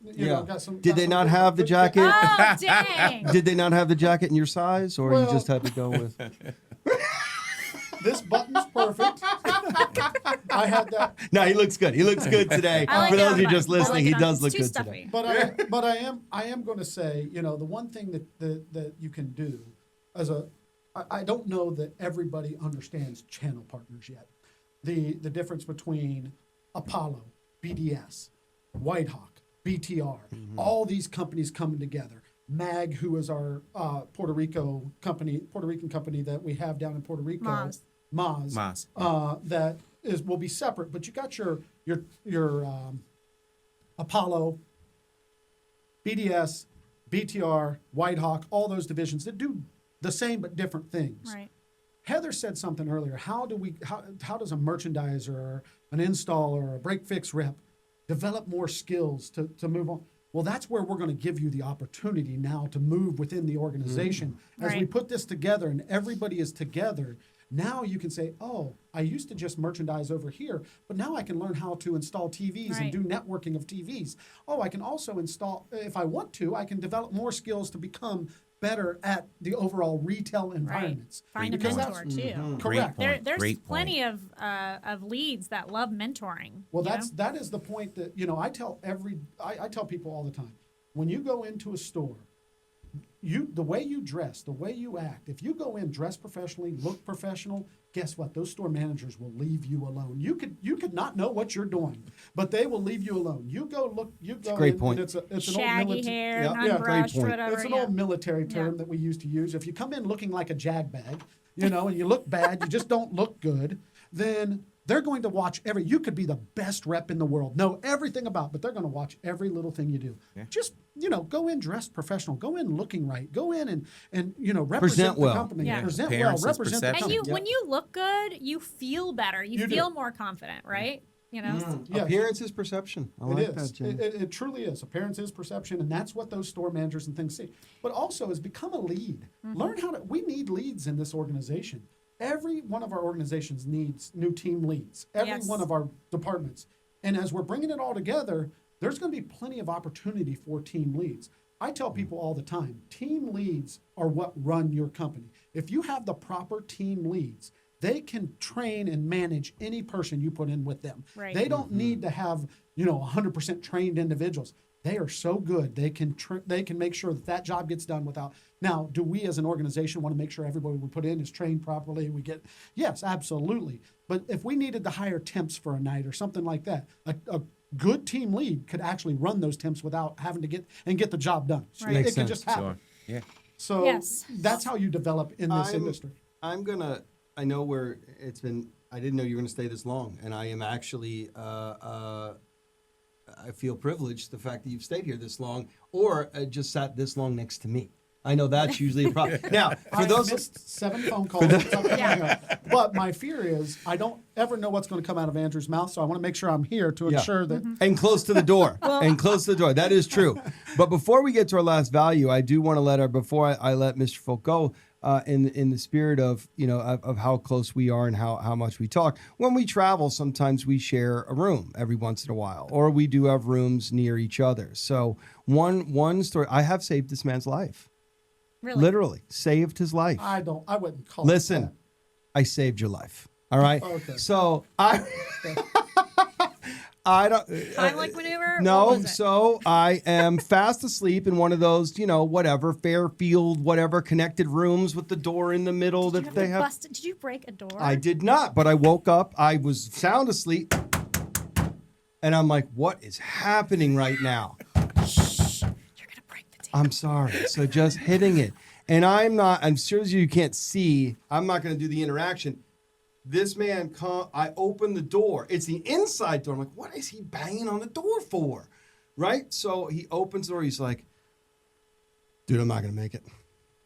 B: Did they not have the jacket?
C: Oh, dang.
B: Did they not have the jacket in your size, or you
D: Well-
B: just had to go with?
D: This button's perfect. I had that.
B: No, he looks good. He looks good today.
C: I like
B: For
C: it
B: those
C: on
B: of you
C: button.
B: just
C: I like
B: listening,
C: it
B: he
C: on-
B: does
C: it's
B: look
C: too
B: good
C: stuffy.
B: today.
D: But I am going to say, the one thing that you can do I don't know that everybody understands channel partners yet. The difference between Apollo, BDS, Whitehawk, BTR, all these companies coming together. MAG, who is our Puerto Rican company that we have down in Puerto Rico. Maz. That will be separate, but you got your Apollo, BDS, BTR, Whitehawk, all those divisions that do the same but different things.
C: Right.
D: Heather said something earlier. How does a merchandiser or an installer or a break fix rep develop more skills to move on? Well, that's where we're going to give you the opportunity now to move within the organization. As we
C: Right.
D: put this together and everybody is together, now you can say, oh, I used to just merchandise over here, but now I can learn how to install TVs and
C: Right.
D: do networking of TVs. Oh, I can also install, if I want to, I can develop more skills to become better at the overall retail environments.
C: Find a
D: Because
C: mentor
D: that's-
C: too.
D: Correct.
C: There's
A: Great point.
C: plenty of leads that love mentoring.
D: Well,
C: you know?
D: that is the point that I tell people all the time. When you go into a store, the way you dress, the way you act, if you go in dressed professionally, look professional, guess what? Those store managers will leave you alone. You could not know what you're doing, but they will leave you alone. You go
B: great
D: in,
B: point.
D: and it's an
C: Shaggy
D: old
C: hair,
B: yeah, great
C: unbrushed,
B: point.
C: whatever.
D: It's an
C: yeah.
D: old military term
C: Yeah.
D: that we used to use. If you come in looking like a jag bag, and you look bad, you just don't look good, then they're going to watch you could be the best rep in the world, know everything about, but they're going to watch every little thing you do.
A: Yeah.
D: Just, go in dressed professional, go in looking right, go in and represent
B: Present
D: the
B: well.
D: company,
C: Yeah.
D: present well,
A: Appearances,
D: represent the
A: perception.
C: And
D: company.
C: when you look good, you feel better. You feel more confident, right?
D: Yeah.
B: Appearance is perception. I like
D: It
B: that,
D: is.
B: Jim.
D: It truly is. Appearance is perception, and that's what those store managers and things see. But also is become a lead. Learn how to. We need leads in this organization. Every one of our organizations needs new team leads. Every
C: Yes.
D: one of our departments. And as we're bringing it all together, there's going to be plenty of opportunity for team leads. I tell people all the time, team leads are what run your company. If you have the proper team leads, they can train and manage any person you put in with them.
C: Right.
D: They don't need to have 100% trained individuals. They are so good. They can make sure that job gets done without. Now, do we as an organization want to make sure everybody we put in is trained properly? Yes, absolutely. But if we needed to hire temps for a night or something like that, a good team lead could actually run those temps without having to get the job done.
C: Right.
D: It
B: Makes
D: can
B: sense.
D: just happen.
A: Sure. Yeah.
D: So
C: Yes.
D: that's how you develop in this industry.
B: I know where it's been, I didn't know you were going to stay this long. And I am actually, I feel privileged the fact that you've stayed here this long or just sat this long next to me. I know that's usually a problem. Now, for
D: I
B: those,
D: missed 7 phone calls. But my fear is I don't ever know what's going to come out of Andrew's mouth, so I want to make sure I'm here to
B: Yeah.
D: ensure that.
B: and close to the door, that is true. But before we get to our last value, I do want to before I let Mr. Folk go, in the spirit of of how close we are and how much we talk. When we travel, sometimes we share a room every once in a while, or we do have rooms near each other. So one story, I have saved this man's life.
C: Really?
B: Literally saved his life.
D: I wouldn't call
B: Listen,
D: it
B: I saved your life. All right.
D: Okay.
B: So I don't.
C: Heimlich maneuver? What
B: No,
C: was it?
B: so I am fast asleep in one of those, whatever, Fairfield, whatever, connected rooms with the door in the middle
C: Did you
B: that
C: have
B: they
C: to
B: have.
C: bust it? Did you break a door?
B: I did not, but I woke up. I was sound asleep. And I'm like, what is happening right now?
C: You're gonna break the table.
B: I'm sorry. So just hitting it. And I'm sure as you can't see, I'm not going to do the interaction. This man, I open the door. It's the inside door. I'm like, what is he banging on the door for? Right? So he opens the door. He's like, dude, I'm not going to make it.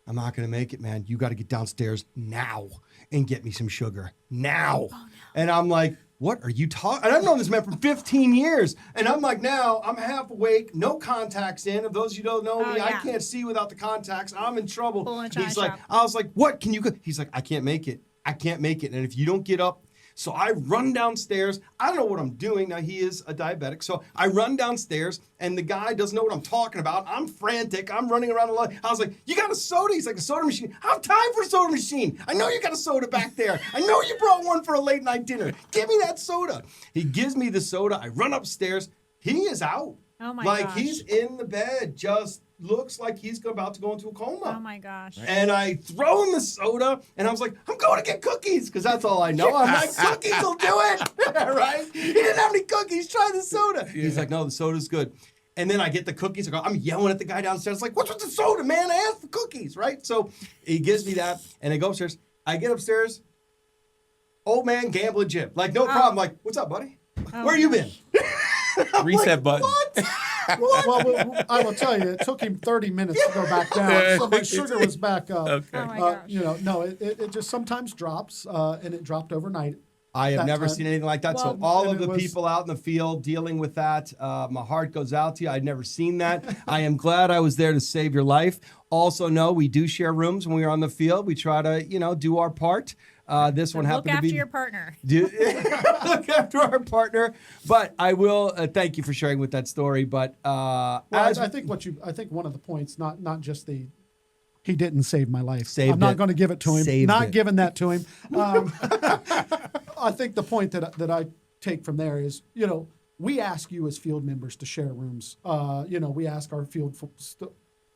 B: I'm not going to make it, man. You got to get downstairs now and get me some sugar now. Oh, no. And I'm like, what are you talking? And I've known this man for 15 years. And I'm like, now I'm half awake, no contacts in. Of those you don't know me, I can't see without the contacts. I'm in trouble. He's like, I was like, what? Can you go? He's like, I can't make it. I can't make it. And if you don't get up, so I run downstairs. I don't know what I'm doing. Now, he is a diabetic. So I run downstairs, and the guy doesn't know what I'm talking about. I'm frantic. I'm running around a lot. I was like, you got a soda? He's like, a soda machine. I have time for a soda machine. I know you got a soda back there. I know you brought one for a late night dinner. Give me that soda. He gives me the soda. I run upstairs. He is out.
C: Oh, my
B: like,
C: gosh.
B: he's in the bed, just looks like he's about to go into a coma.
C: Oh, my gosh.
B: And I throw him the soda, and I was like, I'm going to get cookies, because that's all I know. I'm like, cookies will do it, right? He didn't have any cookies. Try the soda. Yeah. He's like, no, the soda's good. And then I get the cookies. I'm yelling at the guy downstairs, like, what's with the soda, man? I asked for cookies, right? So he gives me that, and I go upstairs. I get upstairs. Old man gambling Jim. Like, no problem. Like, what's up, buddy? Where you been?
A: Reset button.
B: What?
D: Well, I will tell you, it took him 30 minutes to go back down, so my sugar was back up.
A: Okay.
C: Oh, my gosh.
D: No, it just sometimes drops, and it dropped overnight.
B: I have
D: that
B: never
D: time.
B: seen anything like that.
D: Well,
B: So all
D: and
B: of
D: it
B: the
D: was-
B: people out in the field dealing with that, my heart goes out to you. I'd never seen that. I am glad I was there to save your life. Also, know we do share rooms when we are on the field. We try to, do our part. This one
C: Look
B: happened to
C: after
B: be
C: your partner.
B: look after our partner. But I will thank you for sharing with that story. But
D: Well, I think one of the points, not just he didn't save my life.
B: Saved
D: I'm not
B: it.
D: going to give it to him.
B: Saved
D: Not
B: it.
D: giving that to him. I think the point that I take from there is, we ask you as field members to share rooms. We ask our field.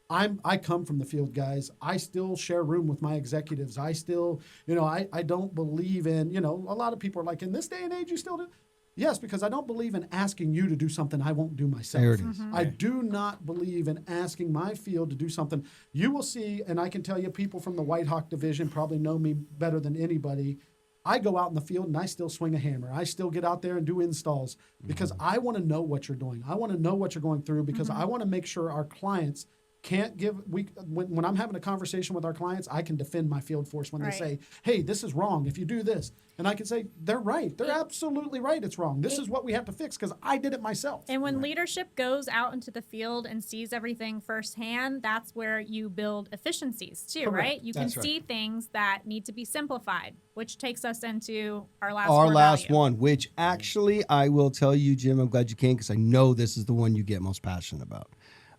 D: I come from the field, guys. I still share room with my executives. I still, I don't believe in, a lot of people are like, in this day and age, you still do. Yes, because I don't believe in asking you to do something I won't do myself.
B: There it is.
D: I do not believe in asking my field to do something. You will see, and I can tell you, people from the White Hawk division probably know me better than anybody. I go out in the field and I still swing a hammer. I still get out there and do installs because I want to know what you're doing. I want to know what you're going through because I want to make sure our clients can't give, when I'm having a conversation with our clients, I can defend my field force when they say, hey, this is wrong if you do this. And I can say, they're right. They're absolutely right. It's wrong. This is what we have to fix because I did it myself.
C: And when leadership goes out into the field and sees everything firsthand, that's where you build efficiencies too, right? You can see things that need to be simplified, which takes us into our last
B: one, which actually I will tell you, Jim, I'm glad you came because I know this is the one you get most passionate about.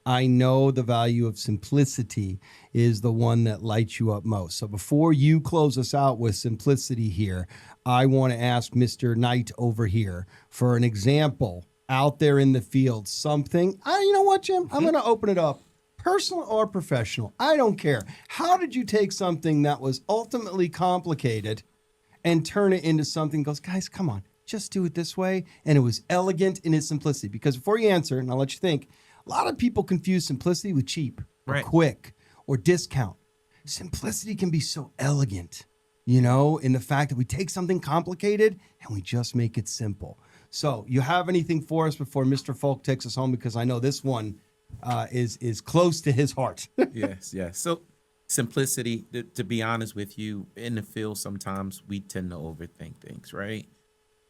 B: I know the value of simplicity is the one that lights you up most. So before you close us out with simplicity here, I want to ask Mr. Knight over here for an example out there in the field, something, you know what, Jim? I'm going to open it up. Personal or professional, I don't care. How did you take something that was ultimately complicated and turn it into something that goes, guys, come on, just do it this way? And it was elegant in its simplicity. Because before you answer, and I'll let you think, a lot of people confuse simplicity with cheap or quick or discount. Simplicity can be so elegant, you know, in the fact that we take something complicated and we just make it simple. So you have anything for us before Mr. Folk takes us home? Because I know this one is close to his heart.
A: Yes. So simplicity, to be honest with you, in the field, sometimes we tend to overthink things, right?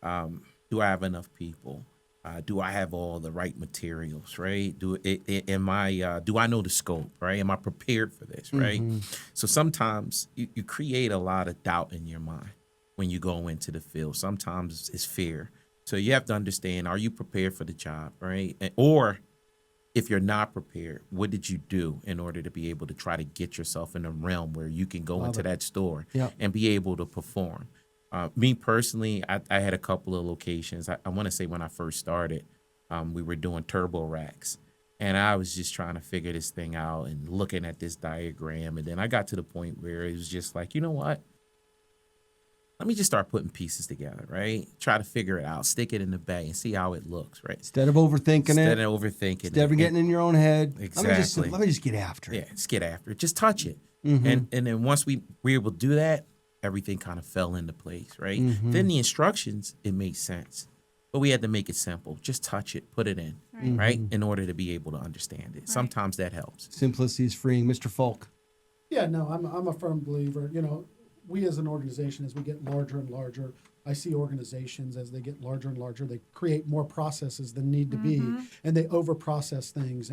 A: Do I have enough people? Do I have all the right materials, right? Do I know the scope, right? Am I prepared for this, right? So sometimes you create a lot of doubt in your mind when you go into the field. Sometimes it's fear. So you have to understand, are you prepared for the job, right? Or if you're not prepared, what did you do in order to be able to try to get yourself in a realm where you can go into that store and be able to perform? Me personally, I had a couple of locations. I want to say when I first started, we were doing turbo racks. And I was just trying to figure this thing out and looking at this diagram. And then I got to the point where it was just like, you know what? Let me just start putting pieces together, right? Try to figure it out, stick it in the bay and see how it looks, right?
B: Instead of overthinking
A: Instead
B: it.
A: of overthinking
B: Instead of getting in your own head.
A: Exactly.
B: Let me just get after it.
A: Yeah, just get after it. Just touch it. And then once we were able to do that, everything kind of fell into place, right? Then the instructions, it made sense. But we had to make it simple. Just touch it, put it in, right? In order to be able to understand it. Sometimes that helps.
B: Simplicity is freeing. Mr. Folk.
D: Yeah, no, I'm a firm believer. You know, we as an organization, as we get larger and larger, I see organizations as they get larger and larger, they create more processes than need to be, and they over-process things.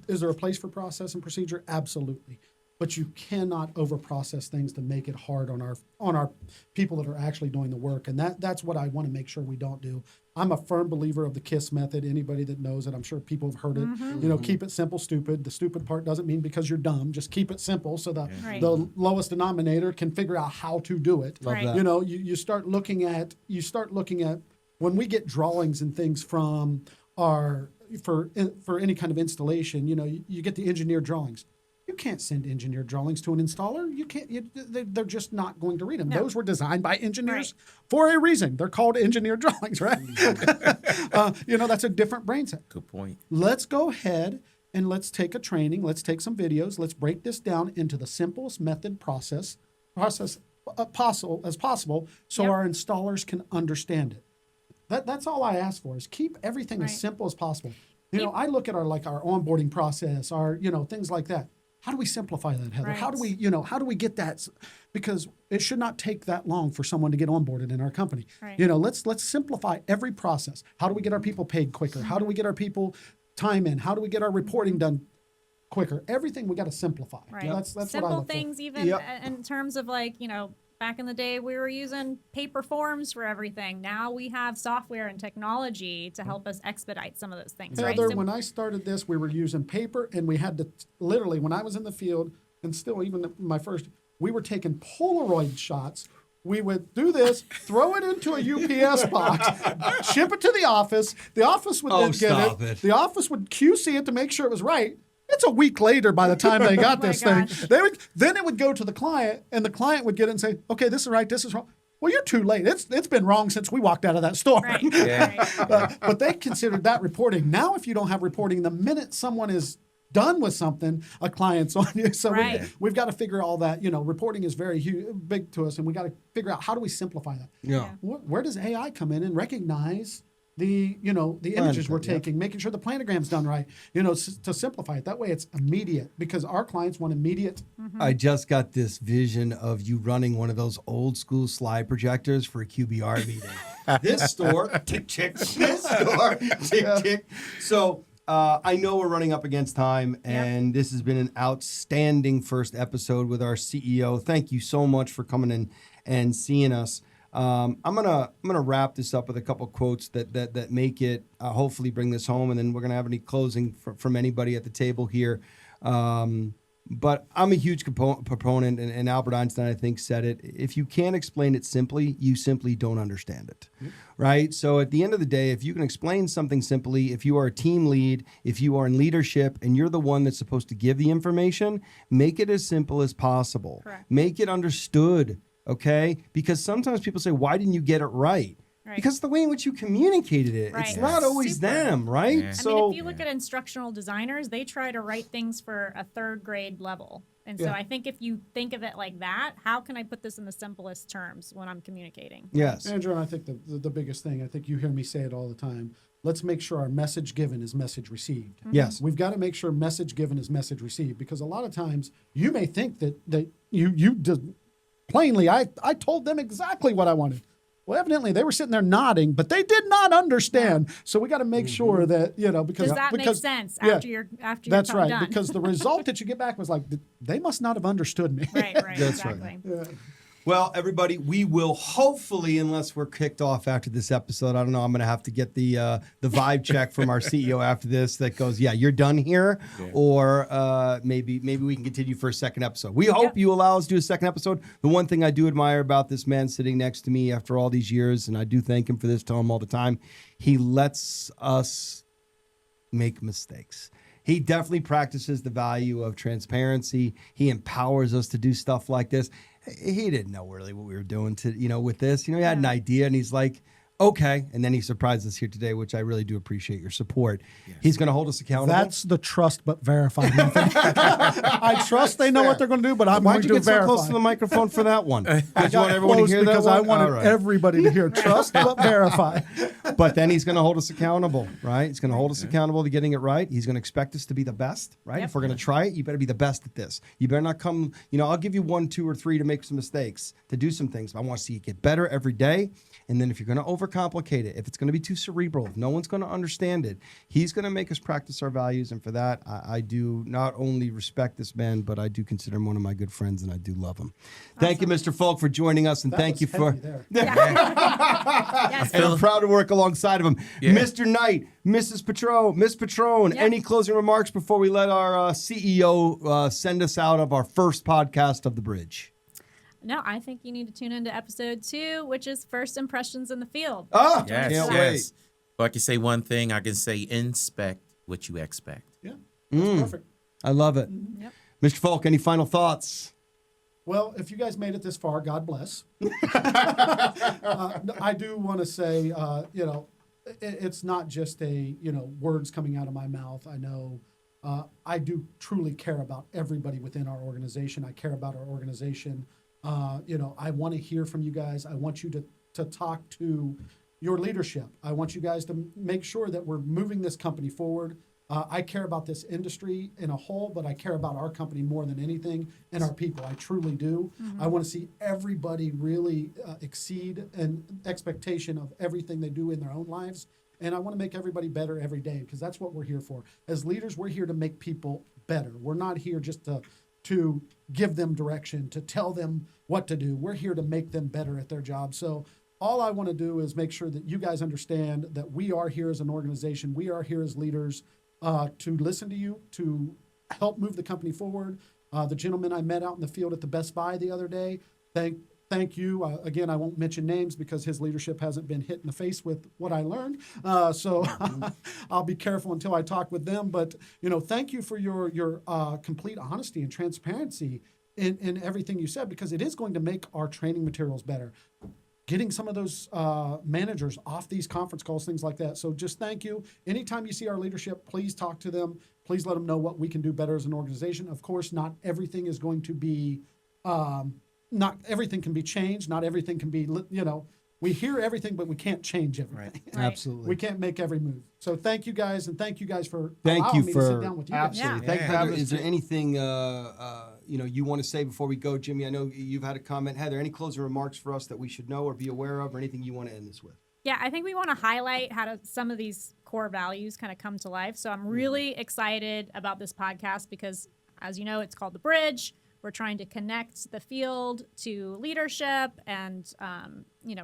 D: Is there a place for process and procedure? Absolutely. But you cannot over-process things to make it hard on our people that are actually doing the work. And that's what I want to make sure we don't do. I'm a firm believer of the KISS method. Anybody that knows it, I'm sure people have heard it. You know, keep it simple, stupid. The stupid part doesn't mean because you're dumb. Just keep it simple so the lowest denominator can figure out how to do it.
B: Love that.
D: You know, you start looking at when we get drawings and things from for any kind of installation, you know, you get the engineered drawings. You can't send engineered drawings to an installer. You can't. They're just not going to read them. No. Those were designed by engineers for a reason. They're called engineered drawings, right? You know, that's a different brain set.
A: Good point.
D: Let's go ahead and let's take a training. Let's take some videos. Let's break this down into the simplest method process possible so our installers can understand it. That's all I ask for is keep everything as simple as possible. You know, I look at our onboarding process, things like that. How do we simplify that, Heather?
C: Right.
D: How do we get that? Because it should not take that long for someone to get onboarded in our company.
C: Right.
D: You know, let's simplify every process. How do we get our people paid quicker? How do we get our people time in? How do we get our reporting done quicker? Everything we got to simplify.
C: Right.
D: That's
C: Simple
D: what I look
C: things,
D: for.
C: even in terms of back in the day, we were using paper forms for everything. Now we have software and technology to help us expedite some of those things.
D: Heather,
C: right?
D: when I started this, we were using paper, and we had to literally, when I was in the field, and still even my first, we were taking Polaroid shots. We would do this, throw it into a UPS box, ship it to the office. The office would then get it. The office would QC it to make sure it was right. It's a week later by the time they got this thing. Then it would go to the client, and the client would get it and say, okay, this is right, this is wrong. Well, you're too late. It's been wrong since we walked out of that store.
C: Right.
D: But they considered that reporting. Now, if you don't have reporting, the minute someone is done with something, a client's on you. So
C: Right.
D: we've got to figure all that. Reporting is very big to us, and we got to figure out how do we simplify that.
B: Yeah.
D: Where does AI come in and recognize the images we're taking, making sure the planogram's done right, to simplify it. That way it's immediate, because our clients want immediate.
B: I just got this vision of you running one of those old school slide projectors for a QBR meeting. This store, tick, tick. This store, tick, tick. So I know we're running up against time, and this has been an outstanding first episode with our CEO. Thank you so much for coming in and seeing us. I'm gonna wrap this up with a couple quotes that make it hopefully bring this home, and then we're gonna have any closing from anybody at the table here. But I'm a huge proponent, and Albert Einstein, I think, said it. If you can't explain it simply, you simply don't understand it, right? So at the end of the day, if you can explain something simply, if you are a team lead, if you are in leadership, and you're the one that's supposed to give the information, make it as simple as possible.
C: Correct.
B: Make it understood. Okay? Because sometimes people say, why didn't you get it right?
C: Right.
B: Because the way in which you communicated it.
C: Right.
B: It's not always
C: Super.
B: them, right?
A: Yeah.
C: I mean, if you look at instructional designers, they try to write things for a third grade level. And so I think if you think of it like that, how can I put this in the simplest terms when I'm communicating?
B: Yes.
D: Andrew, and I think the biggest thing, I think you hear me say it all the time, let's make sure our message given is message received.
B: Yes.
D: We've got to make sure message given is message received, because a lot of times you may think that you did plainly, I told them exactly what I wanted. Well, evidently they were sitting there nodding, but they did not understand. So we got to make sure that, because
C: Does that make sense
D: yeah,
C: after you're
D: that's right,
C: done?
D: because the result that you get back was like, they must not have understood me.
C: Right,
B: That's right.
C: exactly.
B: Well, everybody, we will hopefully, unless we're kicked off after this episode, I don't know, I'm going to have to get the vibe check from our CEO after this that goes, yeah, you're done here, or maybe we can continue for a second episode. We hope you allow us to do a second episode. The one thing I do admire about this man sitting next to me after all these years, and I do thank him for this, tell him all the time, he lets us make mistakes. He definitely practices the value of transparency. He empowers us to do stuff like this. He didn't know really what we were doing with this. He had an idea, and he's like, okay. And then he surprised us here today, which I really do appreciate your support. Yes. He's going to hold us accountable.
D: That's the trust but verify method. I trust they know what they're going to do, but I'm
B: Why'd
D: going
B: you
D: to
B: get
D: verify.
B: so close to the microphone for that one? Did
D: I
B: you want everyone to
D: close
B: hear that
D: because
B: one?
D: I wanted
B: All right.
D: everybody to hear trust but verify.
B: But then he's going to hold us accountable, right? He's going to hold us accountable to getting it right. He's going to expect us to be the best, right?
C: Yep.
B: If we're going to try it, you better be the best at this. You better not come, I'll give you 1, 2, or 3 to make some mistakes, to do some things. But I want to see you get better every day. And then if you're going to overcomplicate it, if it's going to be too cerebral, if no one's going to understand it, he's going to make us practice our values. And for that, I do not only respect this man, but I do consider him one of my good friends, and I do love him. Thank you, Mr. Falk, for joining us, and
D: That
B: thank
D: was
B: you for...
D: heavy there.
C: Yes.
B: And I'm proud to work alongside of him.
A: Yeah.
B: Mr. Knight, Mrs. Petrone, Miss Petrone,
C: Yep.
B: any closing remarks before we let our CEO send us out of our first podcast of The Bridge?
C: No, I think you need to tune into episode 2, which is first impressions in the field.
B: Oh,
A: Yes,
B: can't
A: yes. If I can say one thing, I can say inspect what you expect.
D: Yeah, that's perfect.
B: I love it.
C: Yep.
B: Mr. Falk, any final thoughts?
D: Well, if you guys made it this far, God bless. I do want to say, it's not just words coming out of my mouth. I know I do truly care about everybody within our organization. I care about our organization. I want to hear from you guys. I want you to talk to your leadership. I want you guys to make sure that we're moving this company forward. I care about this industry in a whole, but I care about our company more than anything and our people. I truly do. Mm-hmm. I want to see everybody really exceed an expectation of everything they do in their own lives. And I want to make everybody better every day, because that's what we're here for. As leaders, we're here to make people better. We're not here just to give them direction, to tell them what to do. We're here to make them better at their job. So all I want to do is make sure that you guys understand that we are here as an organization. We are here as leaders to listen to you, to help move the company forward. The gentleman I met out in the field at the Best Buy the other day, thank you. Again, I won't mention names because his leadership hasn't been hit in the face with what I learned. So I'll be careful until I talk with them. But, thank you for your complete honesty and transparency in everything you said, because it is going to make our training materials better. getting some of those managers off these conference calls, things like that. So just thank you. Anytime you see our leadership, please talk to them. Please let them know what we can do better as an organization. Of course, not everything is going to be, not everything can be changed. Not everything can be, we hear everything, but we can't change everything.
C: Right.
B: Absolutely.
D: We can't make every move. So thank you guys, and thank you guys for
B: Thank
D: allowing
B: you
D: me
B: for
D: to sit down with you guys.
B: absolutely.
C: Yeah.
B: Thank you for
A: Yeah.
B: having us. Is there anything you want to say before we go, Jimmy? I know you've had a comment. Heather, any closing remarks for us that we should know or be aware of, or anything you want to end this with?
C: Yeah, I think we want to highlight how some of these core values kind of come to life. So I'm really excited about this podcast because, as you know, it's called The Bridge. We're trying to connect the field to leadership and,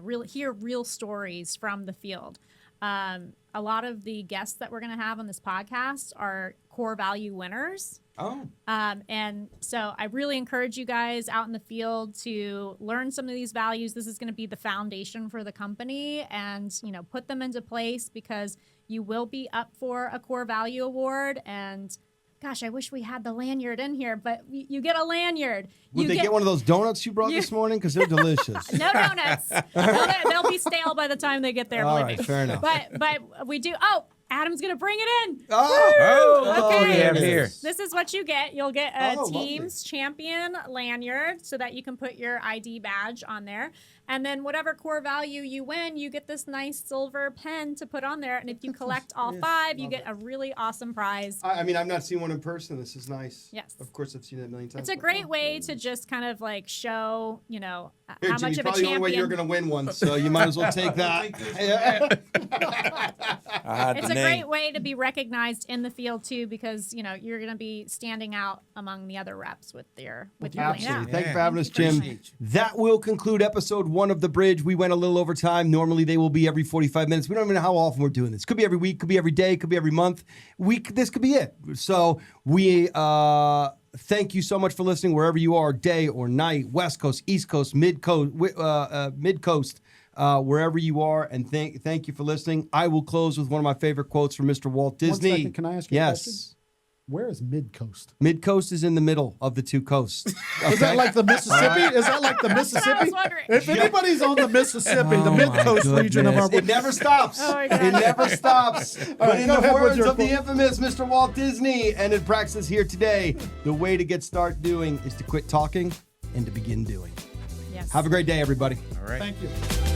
C: really hear real stories from the field. A lot of the guests that we're going to have on this podcast are core value winners.
B: Oh,
C: And so I really encourage you guys out in the field to learn some of these values. This is going to be the foundation for the company and, put them into place because you will be up for a core value award. And gosh, I wish we had the lanyard in here, but you get a lanyard.
B: would they get one of those donuts you brought this morning? Because they're delicious.
C: No donuts. They'll be stale by the time they get there.
B: All
C: believe
B: right,
C: me.
B: fair enough.
C: But we do. Oh, Adam's going to bring it in.
B: Oh,
C: Okay.
A: yeah,
C: this,
A: here.
C: This is what you get. You'll get a
B: Oh, lovely.
C: team's champion lanyard so that you can put your ID badge on there. And then whatever core value you win, you get this nice silver pen to put on there. And if you collect all 5, you get a really awesome prize.
B: I mean, I've not seen one in person. This is nice.
C: Yes.
B: Of course, I've seen it a million times.
C: It's a great way to just kind of like show,
B: Here,
C: how
B: Jimmy,
C: much of a
B: probably the only way you're
C: champion.
B: going to win one, so you might as well take that. Yeah.
A: I had
C: It's
A: the
C: a
A: name.
C: great way to be recognized in the field too, because you're going to be standing out among the other reps with your
B: Absolutely.
C: lanyard.
B: Thank you
A: Yeah.
B: for having us,
C: Thank you
B: Jim.
C: very
A: much.
B: That will conclude episode 1 of The Bridge. We went a little over time. Normally, they will be every 45 minutes. We don't even know how often we're doing this. Could be every week, could be every day, could be every month. This could be it. So we thank you so much for listening wherever you are, day or night, West Coast, East Coast, Mid Coast, wherever you are. And thank you for listening. I will close with one of my favorite quotes from Mr. Walt Disney.
D: 1 second, can I ask you a
B: yes.
D: question? Where is Mid Coast?
B: Mid Coast is in the middle of the 2 coasts.
D: Is that like the Mississippi? Is that like the
C: I was
D: Mississippi?
C: wondering.
D: If anybody's on the Mississippi, the Mid Coast region of our
B: It never stops.
C: Oh my gosh.
B: It never stops. But
D: right,
B: in
D: go
B: the
D: ahead with
B: words
D: your
B: of the
D: quote.
B: infamous Mr. Walt Disney, and in practice here today, the way to get start doing is to quit talking and to begin doing.
C: Yes.
B: Have a great day, everybody.
A: All right.
D: Thank you.